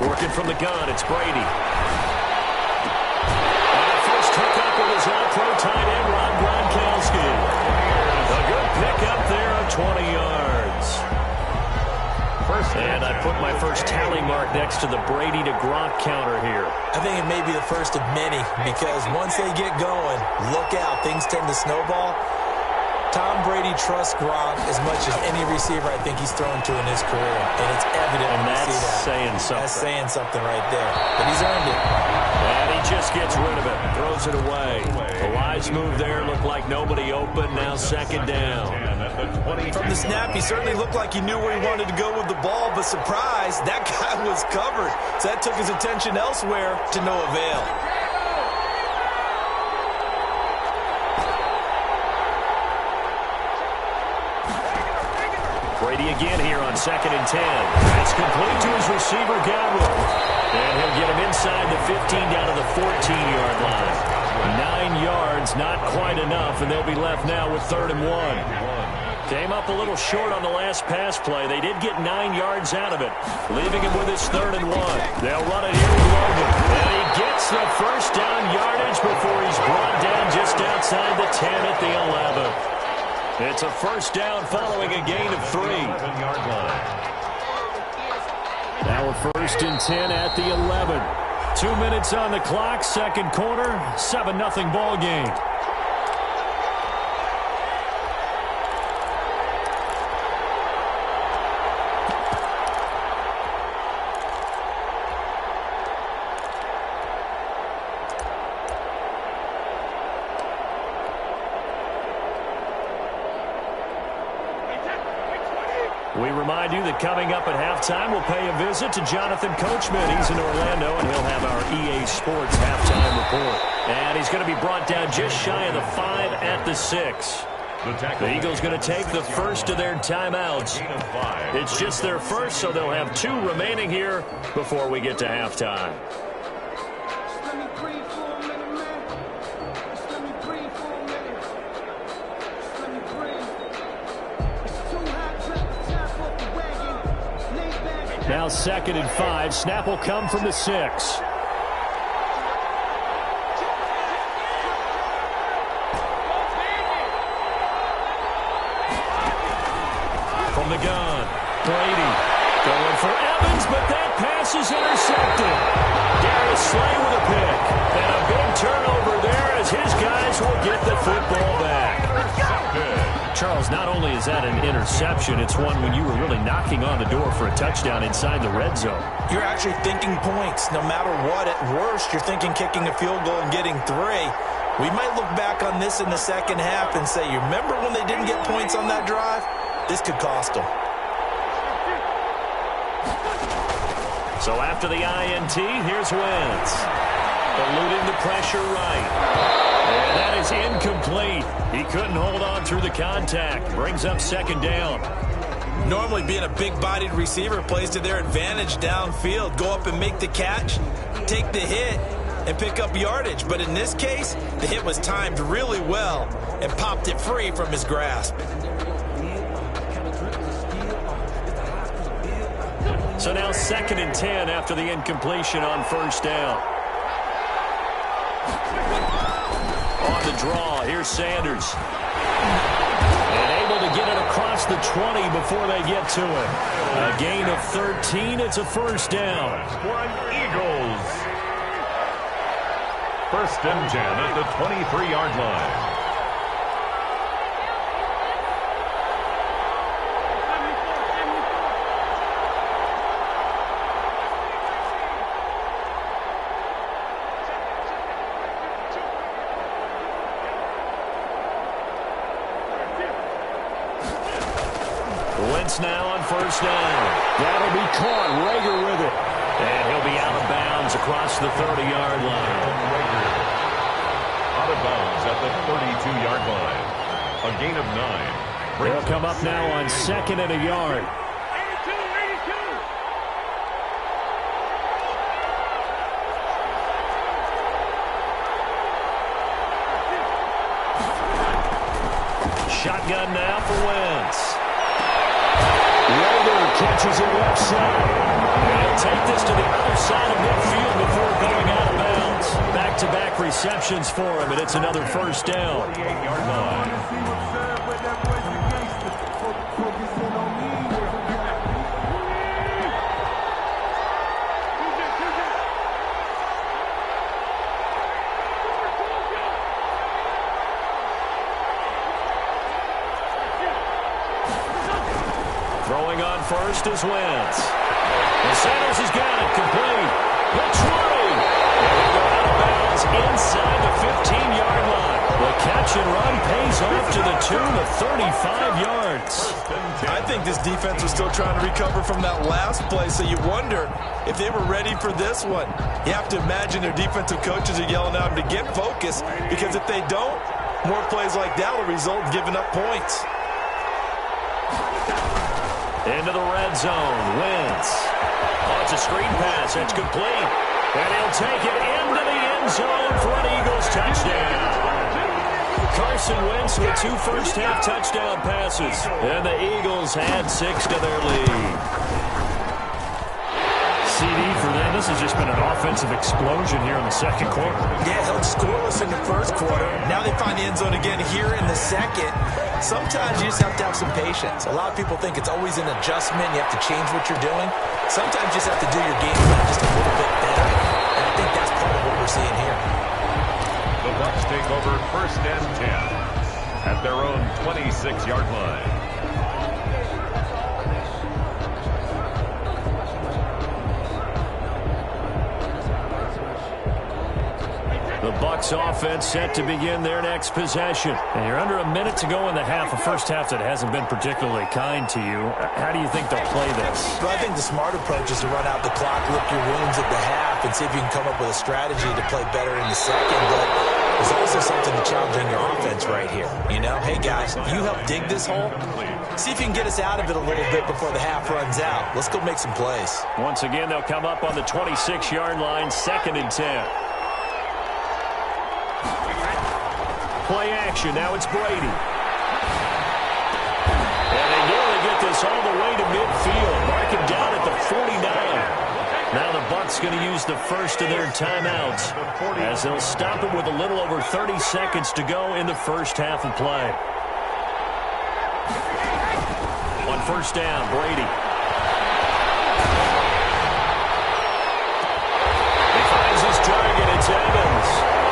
Working from the gun, it's Brady. And the first hookup with his all-pro tight end, Rob Gronkowski. A good pickup there of 20 yards. And I put my first tally mark next to the Brady to Gronk counter here. I think it may be the first of many, because once they get going, look out, things tend to snowball. Tom Brady trusts Gronk as much as any receiver I think he's thrown to in his career, and it's evident when you see that. saying something. That's saying something right there. But he's earned it. And he just gets rid of it. Throws it away. A wise move there. Looked like nobody open. Now second down. From the snap, he certainly looked like he knew where he wanted to go with the ball, but surprise, that guy was covered. So that took his attention elsewhere to no avail. Brady again here on 2nd and 10. That's complete to his receiver, Godwin. And he'll get him inside the 15 down to the 14-yard line. 9 yards, not quite enough, and they'll be left now with 3rd and 1. Came up a little short on the last pass play. They did get 9 yards out of it, leaving him with his 3rd and 1. They'll run it here with Logan. And he gets the first down yardage before he's brought down just outside the 10 at the 11. It's a first down following a gain of 3. Now a 1st and 10 at the 11. 2 minutes on the clock, second quarter, 7-0 ball game. We remind you that coming up at halftime, we'll pay a visit to Jonathan Coachman. He's in Orlando, and he'll have our EA Sports halftime report. And he's going to be brought down just shy of the 5 at the 6. The Eagles going to take the first of their timeouts. It's just their first, so they'll have 2 remaining here before we get to halftime. Now 2nd and 5. Snap will come from the 6. From the gun, Brady going for Evans, but that pass is intercepted. Darius Slay with a pick. And a big turnover there as his guys will get the football back. Charles, not only is that an interception, it's one when you were really knocking on the door for a touchdown inside the red zone. You're actually thinking points. No matter what, at worst, you're thinking kicking a field goal and getting 3. We might look back on this in the second half and say, you remember when they didn't get points on that drive? This could cost them. So after the INT, here's Wentz. Eluding the pressure right. And that is incomplete. He couldn't hold on through the contact. Brings up 2nd down. Normally being a big-bodied receiver plays to their advantage downfield. Go up and make the catch, take the hit, and pick up yardage. But in this case, the hit was timed really well and popped it free from his grasp. So now 2nd and 10 after the incompletion on 1st down. On the draw, here's Sanders. And able to get it across the 20 before they get to it. A gain of 13, it's a 1st down. Eagles. 1st and 10 at the 23-yard line. Now on 1st down. That'll be caught. Rager with it. And he'll be out of bounds across the 30-yard line. Rager out of bounds at the 32-yard line. A gain of 9. They'll come up now on 2nd and a yard. Shotgun now for Wentz. Rager catches it left side. They'll take this to the other side of midfield before going out of bounds. Back-to-back receptions for him, and it's another 1st down. 48-yard line. Throwing on first is Wentz. The Sanders has got it. Complete. The 20. And they go out of bounds inside the 15-yard line. The catch and run pays off to the tune of 35 yards. I think this defense was still trying to recover from that last play, so you wonder if they were ready for this one. You have to imagine their defensive coaches are yelling at them to get focused, because if they don't, more plays like that will result in giving up points. Into the red zone. Wentz. Oh, it's a screen pass. That's complete. And he'll take it into the end zone for an Eagles touchdown. Carson Wentz with 2 first-half touchdown passes. And the Eagles add 6 to their lead. CD for them. This has just been an offensive explosion here in the second quarter. Yeah, held scoreless in the first quarter. Now they find the end zone again here in the second. Sometimes you just have to have some patience. A lot of people think it's always an adjustment. You have to change what you're doing. Sometimes you just have to do your game plan just a little bit better. And I think that's part of what we're seeing here. The Bucs take over 1st and 10 at their own 26-yard line. The Bucs offense set to begin their next possession. And you're under a minute to go in the half, a first half that hasn't been particularly kind to you. How do you think they'll play this? Well, I think the smart approach is to run out the clock, lick your wounds at the half, and see if you can come up with a strategy to play better in the second. But there's also something to challenging your offense right here. You know, hey, guys, you help dig this hole. See if you can get us out of it a little bit before the half runs out. Let's go make some plays. Once again, they'll come up on the 26-yard line, 2nd and 10. Play action. Now it's Brady. And they nearly get this all the way to midfield. Mark him down at the 49. Now the Bucs going to use the first of their timeouts as they'll stop him with a little over 30 seconds to go in the first half of play. On 1st down, Brady. He finds his target. It's Evans.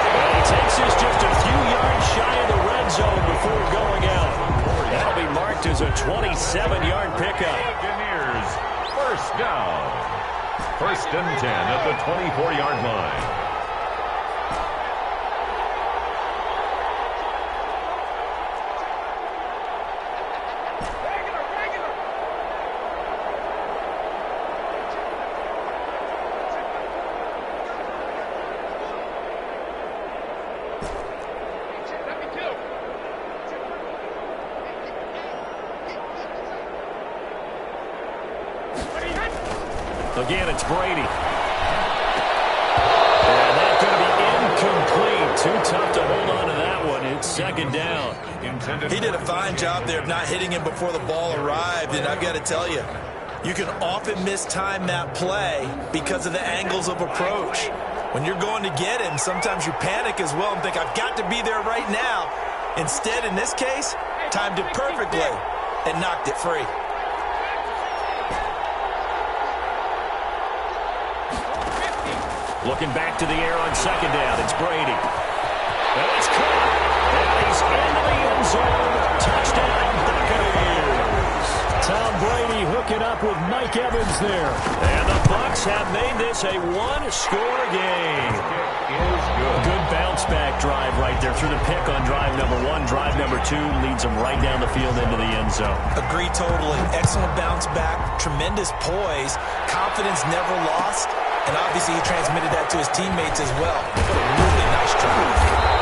And he takes this just a few yards shy of the red zone before going out. That'll be marked as a 27-yard pickup. Buccaneers, 1st down. 1st and 10 at the 24-yard line. Again, it's Brady. And that's going to be incomplete. Too tough to hold on to that one. It's 2nd down. He did a fine job there of not hitting him before the ball arrived, and I've got to tell you, you can often mistime that play because of the angles of approach. When you're going to get him, sometimes you panic as well and think, I've got to be there right now. Instead, in this case, timed it perfectly and knocked it free. Looking back to the air on 2nd down. It's Brady. And it's caught. And he's into the end zone. Touchdown, Buccaneers. Tom Brady hooking up with Mike Evans there. And the Bucs have made this a one-score game. Good bounce-back drive right there through the pick on drive number 1. Drive number 2 leads them right down the field into the end zone. Agree totally. Excellent bounce-back. Tremendous poise. Confidence never lost. And obviously he transmitted that to his teammates as well. What a really nice drive.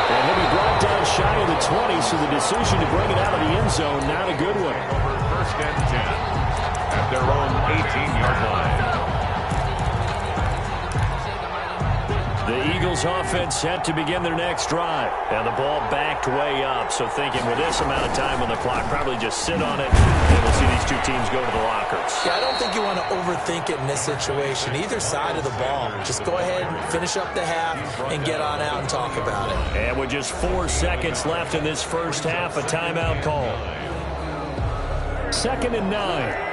And he'll be brought down shy of the 20, so the decision to bring it out of the end zone, not a good one. Over 1st and 10 at their own 18-yard line. The Eagles offense set to begin their next drive. And the ball backed way up, so thinking with this amount of time on the clock, probably just sit on it, and we'll see these two teams go to the lockers. Yeah, I don't think you want to overthink it in this situation. Either side of the ball. Just go ahead and finish up the half and get on out and talk about it. And with just 4 seconds left in this first half, a timeout call. 2nd and 9.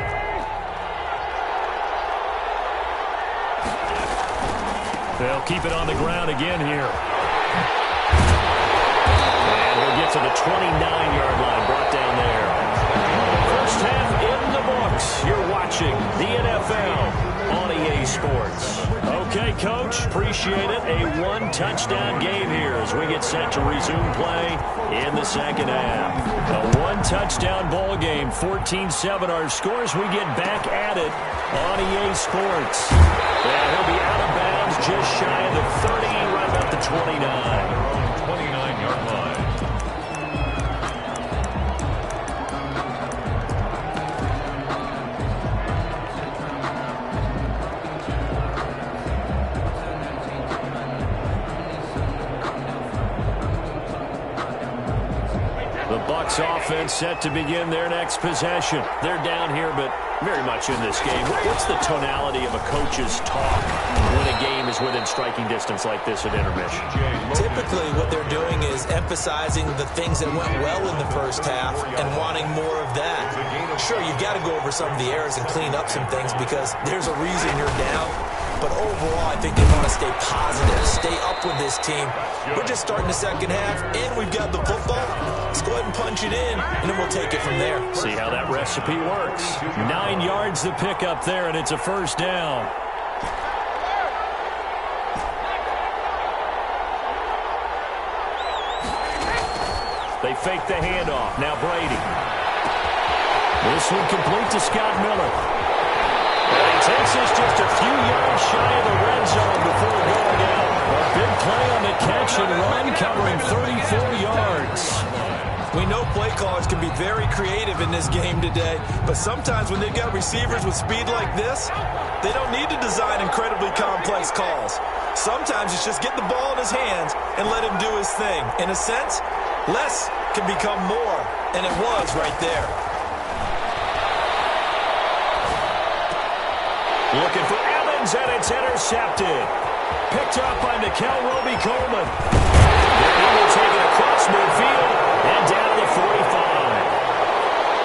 They'll keep it on the ground again here. And we'll get to the 29-yard line, brought down there. First half in the books. You're watching the NFL on EA Sports. Okay, Coach, appreciate it. A one-touchdown game here as we get set to resume play in the second half. A one-touchdown ball game, 14-7 our scores. We get back at it on EA Sports. And he'll be out of bounds just shy of the 30, right about the 29. 29-yard line. The Bucs offense set to begin their next possession. They're down here, but very much in this game. What's the tonality of a coach's talk when a game is within striking distance like this at intermission? Typically, what they're doing is emphasizing the things that went well in the first half and wanting more of that. Sure, you've got to go over some of the errors and clean up some things because there's a reason you're down. But overall, I think they want to stay positive, stay up with this team. We're just starting the second half, and we've got the football. Let's go ahead and punch it in, and then we'll take it from there. See how that recipe works. 9 yards the pick up there, and it's a first down. They fake the handoff. Now Brady. This one complete to Scott Miller. And he takes us just a few yards shy of the red zone before going out. A big play on the catch and run, covering 34 yards. We know play callers can be very creative in this game today, but sometimes when they've got receivers with speed like this, they don't need to design incredibly complex calls. Sometimes it's just get the ball in his hands and let him do his thing. In a sense, less can become more, and it was right there. Looking for Evans, and it's intercepted. Picked up by Nikel Roby-Coleman. He will take it across midfield and down to the 45.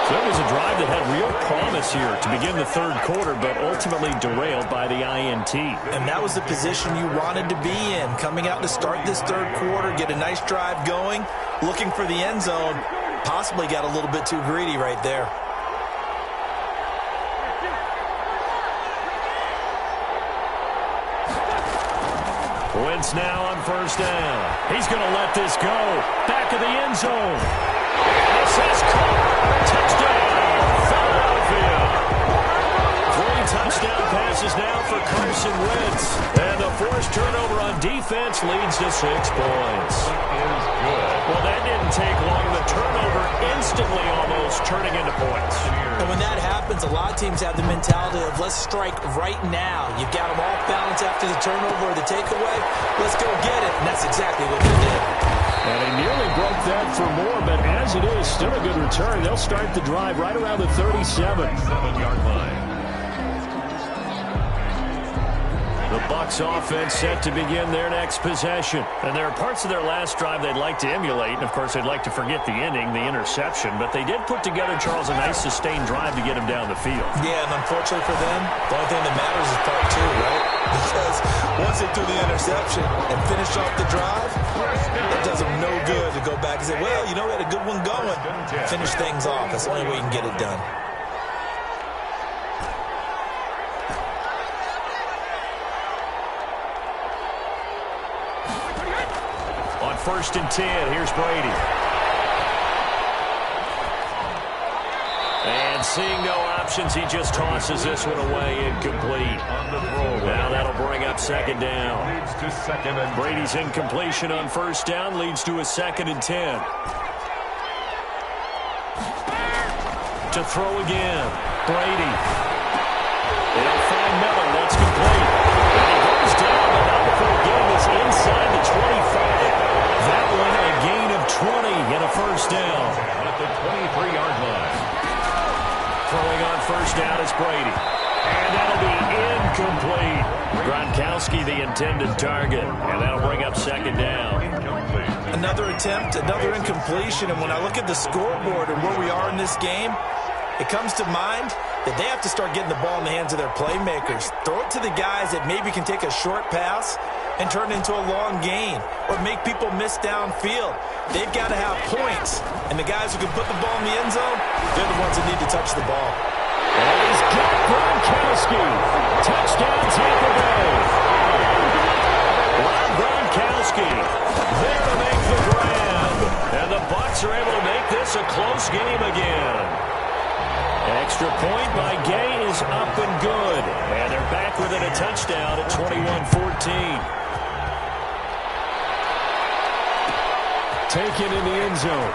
So it was a drive that had real promise here to begin the third quarter, but ultimately derailed by the INT. And that was the position you wanted to be in. Coming out to start this third quarter, get a nice drive going, looking for the end zone. Possibly got a little bit too greedy right there. Wentz now on first down. He's going to let this go. Back of the end zone. This has caught. Touchdown, Philadelphia. 3 touchdown passes now for Carson Wentz. And the forced turnover on defense leads to 6 points. Well, that didn't take long. The turnover instantly almost turning into points. And when that happens, a lot of teams have the mentality of let's strike right now. You've got them off balance after the turnover or the takeaway. Let's go get it. And that's exactly what they did. And he nearly broke that for more, but as it is, still a good return. They'll start the drive right around the 37-yard line. The Bucs offense set to begin their next possession. And there are parts of their last drive they'd like to emulate. And, of course, they'd like to forget the ending, the interception. But they did put together, Charles, a nice sustained drive to get him down the field. Yeah, and unfortunately for them, the only thing that matters is part 2, right? Because once they threw the interception and finished off the drive, it does them no good to go back and say, well, you know, we had a good one going. Finish things off. That's the only way you can get it done. First and 10. Here's Brady. And seeing no options, he just tosses this one away, incomplete. Now that'll bring up second down. Brady's incompletion on first down leads to a 2nd and 10. To throw again. Brady. They'll find Miller. That's complete. And he goes down, but now the full game is inside the 25. That one a gain of 20 and a first down. At the 23-yard line. Throwing on first down is Brady. And that'll be incomplete. Gronkowski the intended target. And that'll bring up second down. Another attempt, another incompletion. And when I look at the scoreboard and where we are in this game, it comes to mind that they have to start getting the ball in the hands of their playmakers. Throw it to the guys that maybe can take a short pass and turn it into a long gain or make people miss downfield. They've got to have points. And the guys who can put the ball in the end zone, they're the ones that need to touch the ball. And he's got Gronkowski. Touchdown, Tampa Bay. Point by Gay is up and good. And they're back within a touchdown at 21-14. Taken in the end zone.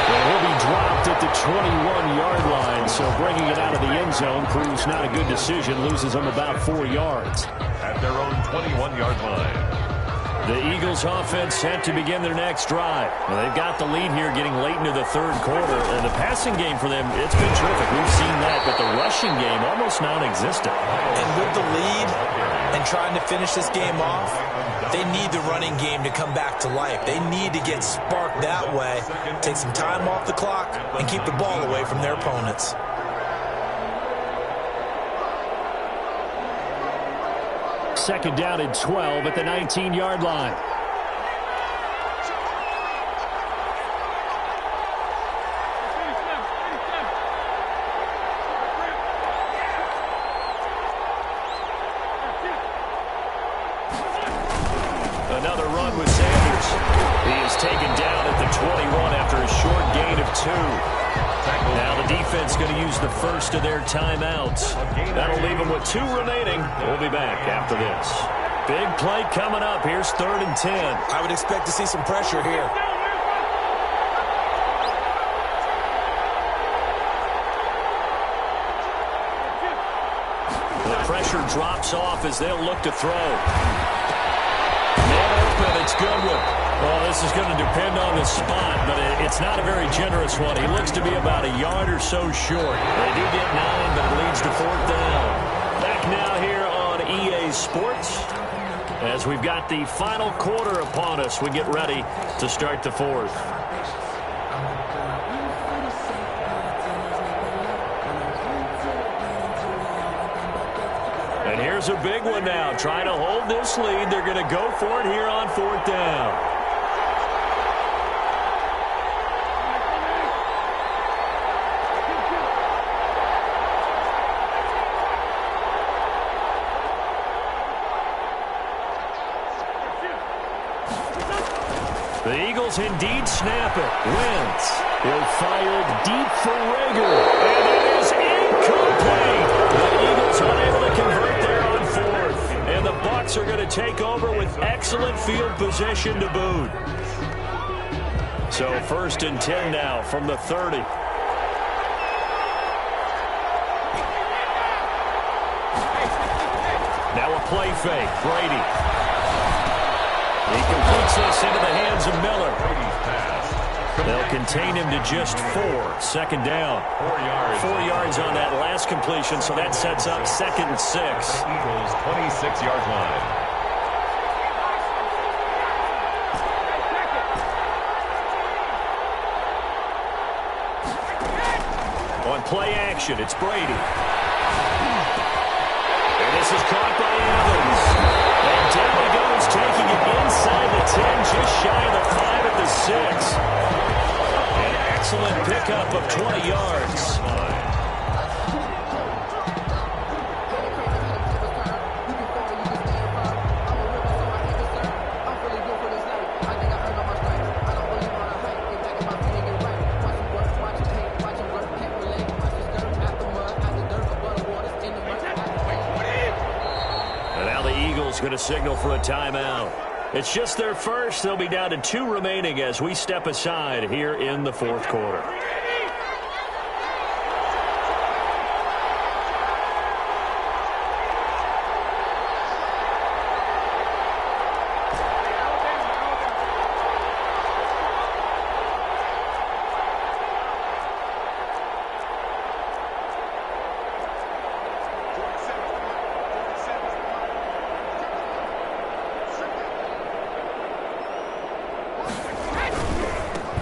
And he'll be dropped at the 21-yard line, so bringing it out of the end zone proves not a good decision, loses them about 4 yards. At their own 21-yard line. The Eagles offense set to begin their next drive. Well, they've got the lead here getting late into the third quarter, and the passing game for them, it's been terrific. We've seen that, but the rushing game almost non-existent. And with the lead and trying to finish this game off, they need the running game to come back to life. They need to get sparked that way, take some time off the clock, and keep the ball away from their opponents. Second down and 12 at the 19-yard line. Another run with Sanders. He is taken down at the 21 after a short gain of 2. Now the defense going to use the first of their timeouts. That'll leave them with 2 remaining. We'll be back after this. Big play coming up. Here's 3rd and 10. I would expect to see some pressure here. The pressure drops off as they'll look to throw. Man open, it's Goodwin. Well, this is going to depend on the spot, but it's not a very generous one. He looks to be about a yard or so short. They do get 9, but it leads to 4th down. Back now here on EA Sports as we've got the final quarter upon us. We get ready to start the 4th. And here's a big one now. Trying to hold this lead. They're going to go for it here on 4th down. The Eagles indeed snap it. Wentz. He'll fire deep for Rager. And it is incomplete. The Eagles unable to convert there on 4th. And the Bucs are going to take over with excellent field position to boot. So 1st and 10 now from the 30. Now a play fake. Brady. He completes this into the hands of Miller. They'll contain him to just 4. 2nd down. 4 yards on that last completion, so that sets up 2nd and 6. Eagles 26-yard line. On play action, it's Brady. And this is caught by Evans. And down he goes, taking it inside the 10, just shy of the 5 at the 6. An excellent pickup of 20 yards. Going to signal for a timeout. It's just their first. They'll be down to 2 remaining as we step aside here in the 4th quarter.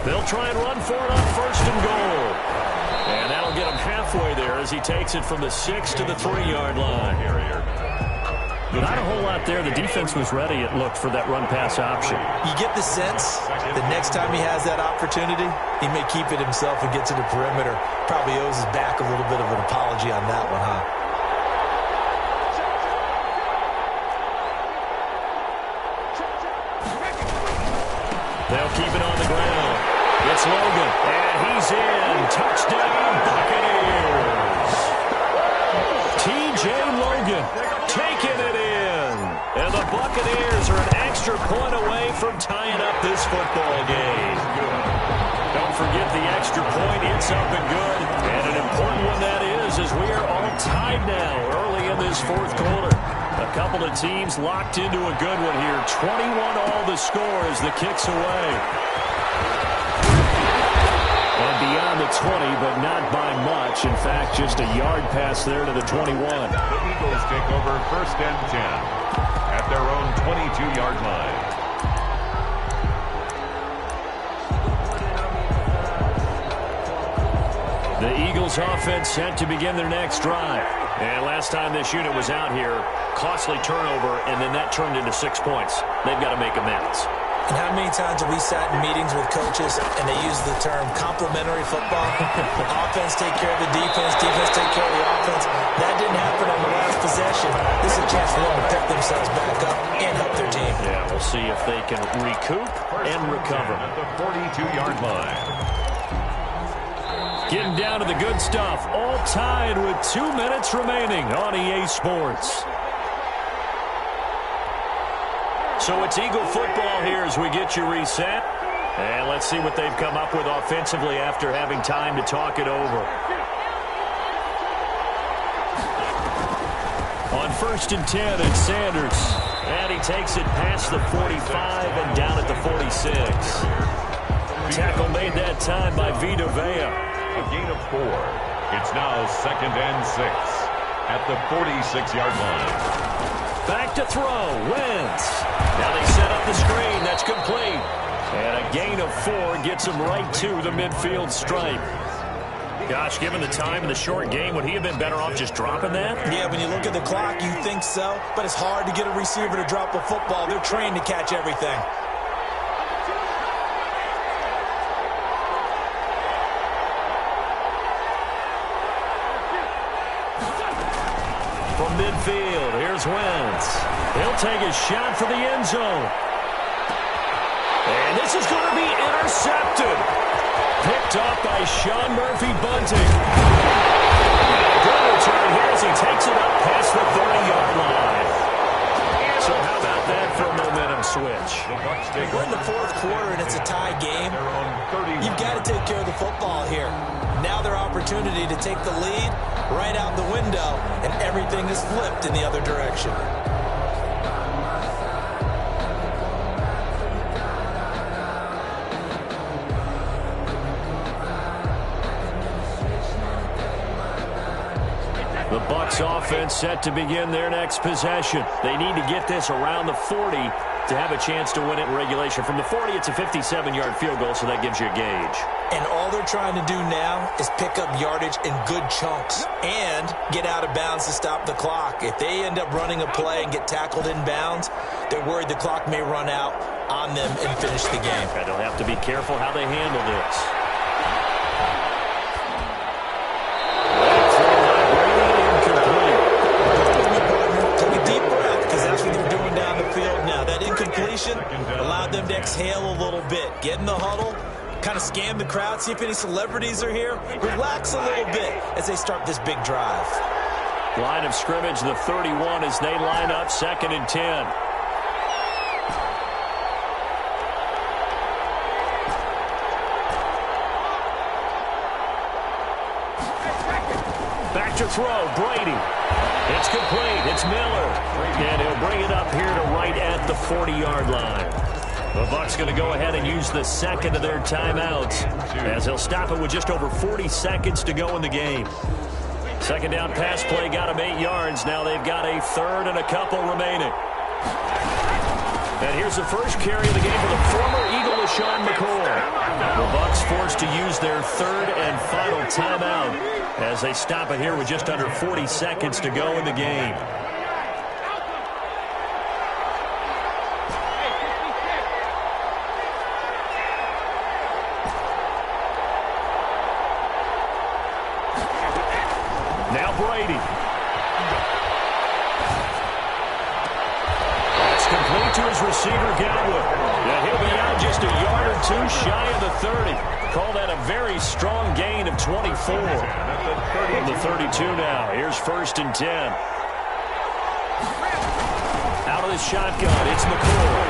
They'll try and run for it on 1st and goal. And that'll get him halfway there as he takes it from the 6 to the 3-yard line. Not a whole lot there. The defense was ready, it looked, for that run-pass option. You get the sense that next time he has that opportunity, he may keep it himself and get to the perimeter. Probably owes his back a little bit of an apology on that one, huh? They'll keep it on the ground. It's Logan, and he's in. Touchdown. T.J. Logan taking it in. And the Buccaneers are an extra point away from tying up this football game. Don't forget the extra point. It's up and good. And an important one that is, as we are all tied now early in this fourth quarter. A couple of teams locked into a good one here. 21 all the score as the kick's away. And beyond the 20, but not by much. In fact, just a yard pass there to the 21. The Eagles take over 1st and 10 at their own 22-yard line. The Eagles offense set to begin their next drive. And last time this unit was out here, costly turnover, and then that turned into 6 points. They've got to make amends. And how many times have we sat in meetings with coaches and they use the term complementary football? Offense take care of the defense, defense take care of the offense. That didn't happen on the last possession. This is a chance for them to pick themselves back up and help their team. Yeah, we'll see if they can recoup and recover. At the 42-yard line. Getting down to the good stuff. All tied with 2 minutes remaining on EA Sports. So it's Eagle football here as we get you reset. And let's see what they've come up with offensively after having time to talk it over. On 1st and 10, it's Sanders. And he takes it past the 45 and down at the 46. Tackle made that time by Vita Vea. A gain of 4. It's now 2nd and 6 at the 46-yard line. Back to throw. Wentz. Now they set up the screen. That's complete. And a gain of 4 gets him right to the midfield stripe. Gosh, given the time in the short game, would he have been better off just dropping that? Yeah, when you look at the clock, you think so. But it's hard to get a receiver to drop a football. They're trained to catch everything. From midfield, here's Wentz. He'll take a shot for the end zone. And this is going to be intercepted. Picked up by Sean Murphy-Bunting. Good return here as he takes it up past the 30-yard line. So how about that for a momentum switch? We're in the fourth quarter and it's a tie game. You've got to take care of the football here. Now their opportunity to take the lead right out the window, and everything is flipped in the other direction. The Bucs offense set to begin their next possession. They need to get this around the 40 to have a chance to win it in regulation. From the 40, it's a 57-yard field goal, so that gives you a gauge. And all they're trying to do now is pick up yardage in good chunks and get out of bounds to stop the clock. If they end up running a play and get tackled in bounds, they're worried the clock may run out on them and finish the game. And they'll have to be careful how they handle this. Take a deep breath, because that's what they're doing down the field now. That incompletion allowed them to exhale a little bit. Get in the huddle, kind of scan the crowd, see if any celebrities are here. Relax a little bit as they start this big drive. Line of scrimmage, the 31, as they line up 2nd and 10. Back to throw, Brady. It's complete. It's Miller. And he'll bring it up here to right at the 40-yard line. The Bucs going to go ahead and use the second of their timeouts as he'll stop it with just over 40 seconds to go in the game. Second down pass play got him 8 yards. Now they've got a third and a couple remaining. And here's the first carry of the game for the former Eagle, LaShawn McCoy. The Bucs forced to use their third and final timeout as they stop it here with just under 40 seconds to go in the game. Now Brady. That's complete to his receiver, Godwin. And he'll be out just a yard or two shy of the 30. Call that a very strong gain of 24. From the 32 now. Here's 1st and 10. Out of the shotgun, it's McCoy.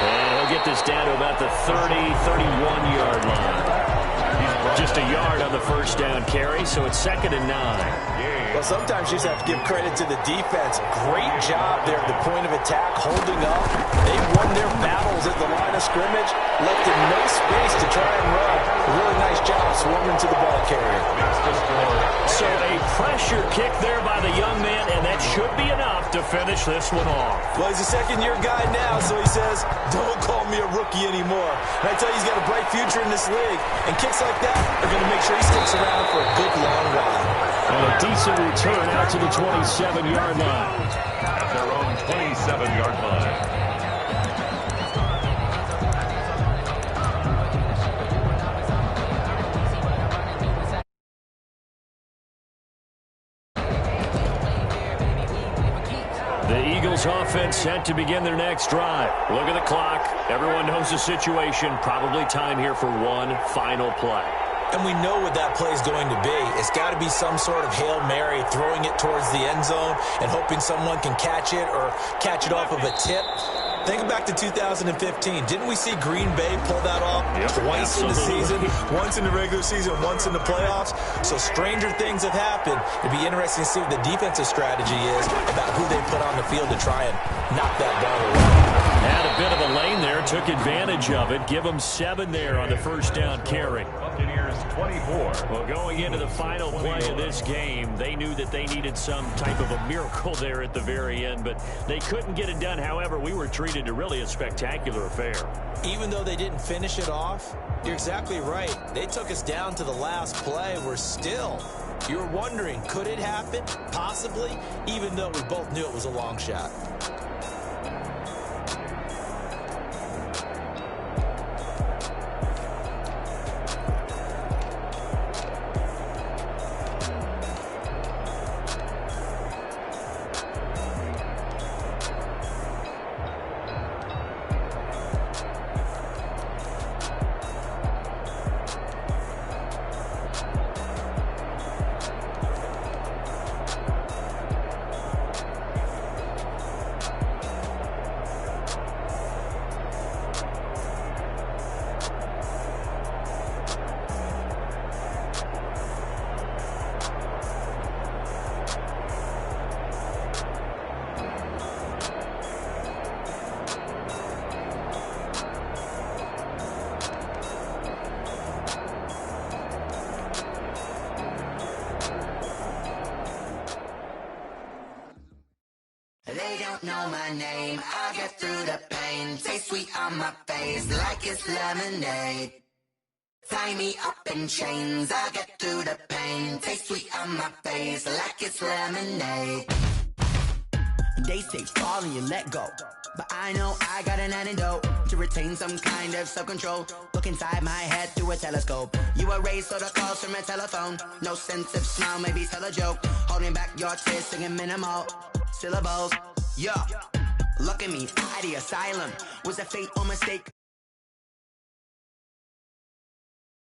And he'll get this down to about the 30, 31-yard line. Just a yard on the first down carry, so it's 2nd and 9. Well, sometimes you just have to give credit to the defense. Great job there at the point of attack, holding up. They won their battles at the line of scrimmage, left in no space to try and run. A really nice job swarming to the ball carrier. So a pressure kick there by the young man, and that should be enough to finish this one off. Well, he's a second-year guy now, so he says, don't call me a rookie anymore. And I tell you, he's got a bright future in this league. And kicks like that are going to make sure he sticks around for a good long while. And a decent return out to the 27-yard line. At their own 27-yard line. The Eagles offense set to begin their next drive. Look at the clock. Everyone knows the situation. Probably time here for one final play. And we know what that play is going to be. It's got to be some sort of Hail Mary, throwing it towards the end zone and hoping someone can catch it or catch it off of a tip. Think back to 2015. Didn't we see Green Bay pull that off twice in the season? Once in the regular season, once in the playoffs. So stranger things have happened. It'd be interesting to see what the defensive strategy is about who they put on the field to try and knock that ball away. Had a bit of a lane there, took advantage of it. Give them 7 there on the first down carry. Buccaneers 24. Well, going into the final play of this game, they knew that they needed some type of a miracle there at the very end, but they couldn't get it done. However, we were treated to really a spectacular affair. Even though they didn't finish it off, you're exactly right. They took us down to the last play. We're still, you were wondering, could it happen? Possibly, even though we both knew it was a long shot. They don't know my name, I get through the pain. Taste sweet on my face like it's lemonade. Tie me up in chains, I get through the pain. Taste sweet on my face like it's lemonade. They say fall and you let go, but I know I got an antidote to retain some kind of self-control. Look inside my head through a telescope. You erase all the calls from a telephone. No sense of smile, maybe tell a joke. Holding back your tears, singing minimal syllables. Yeah, look at me, out of the asylum. Was a fate or mistake?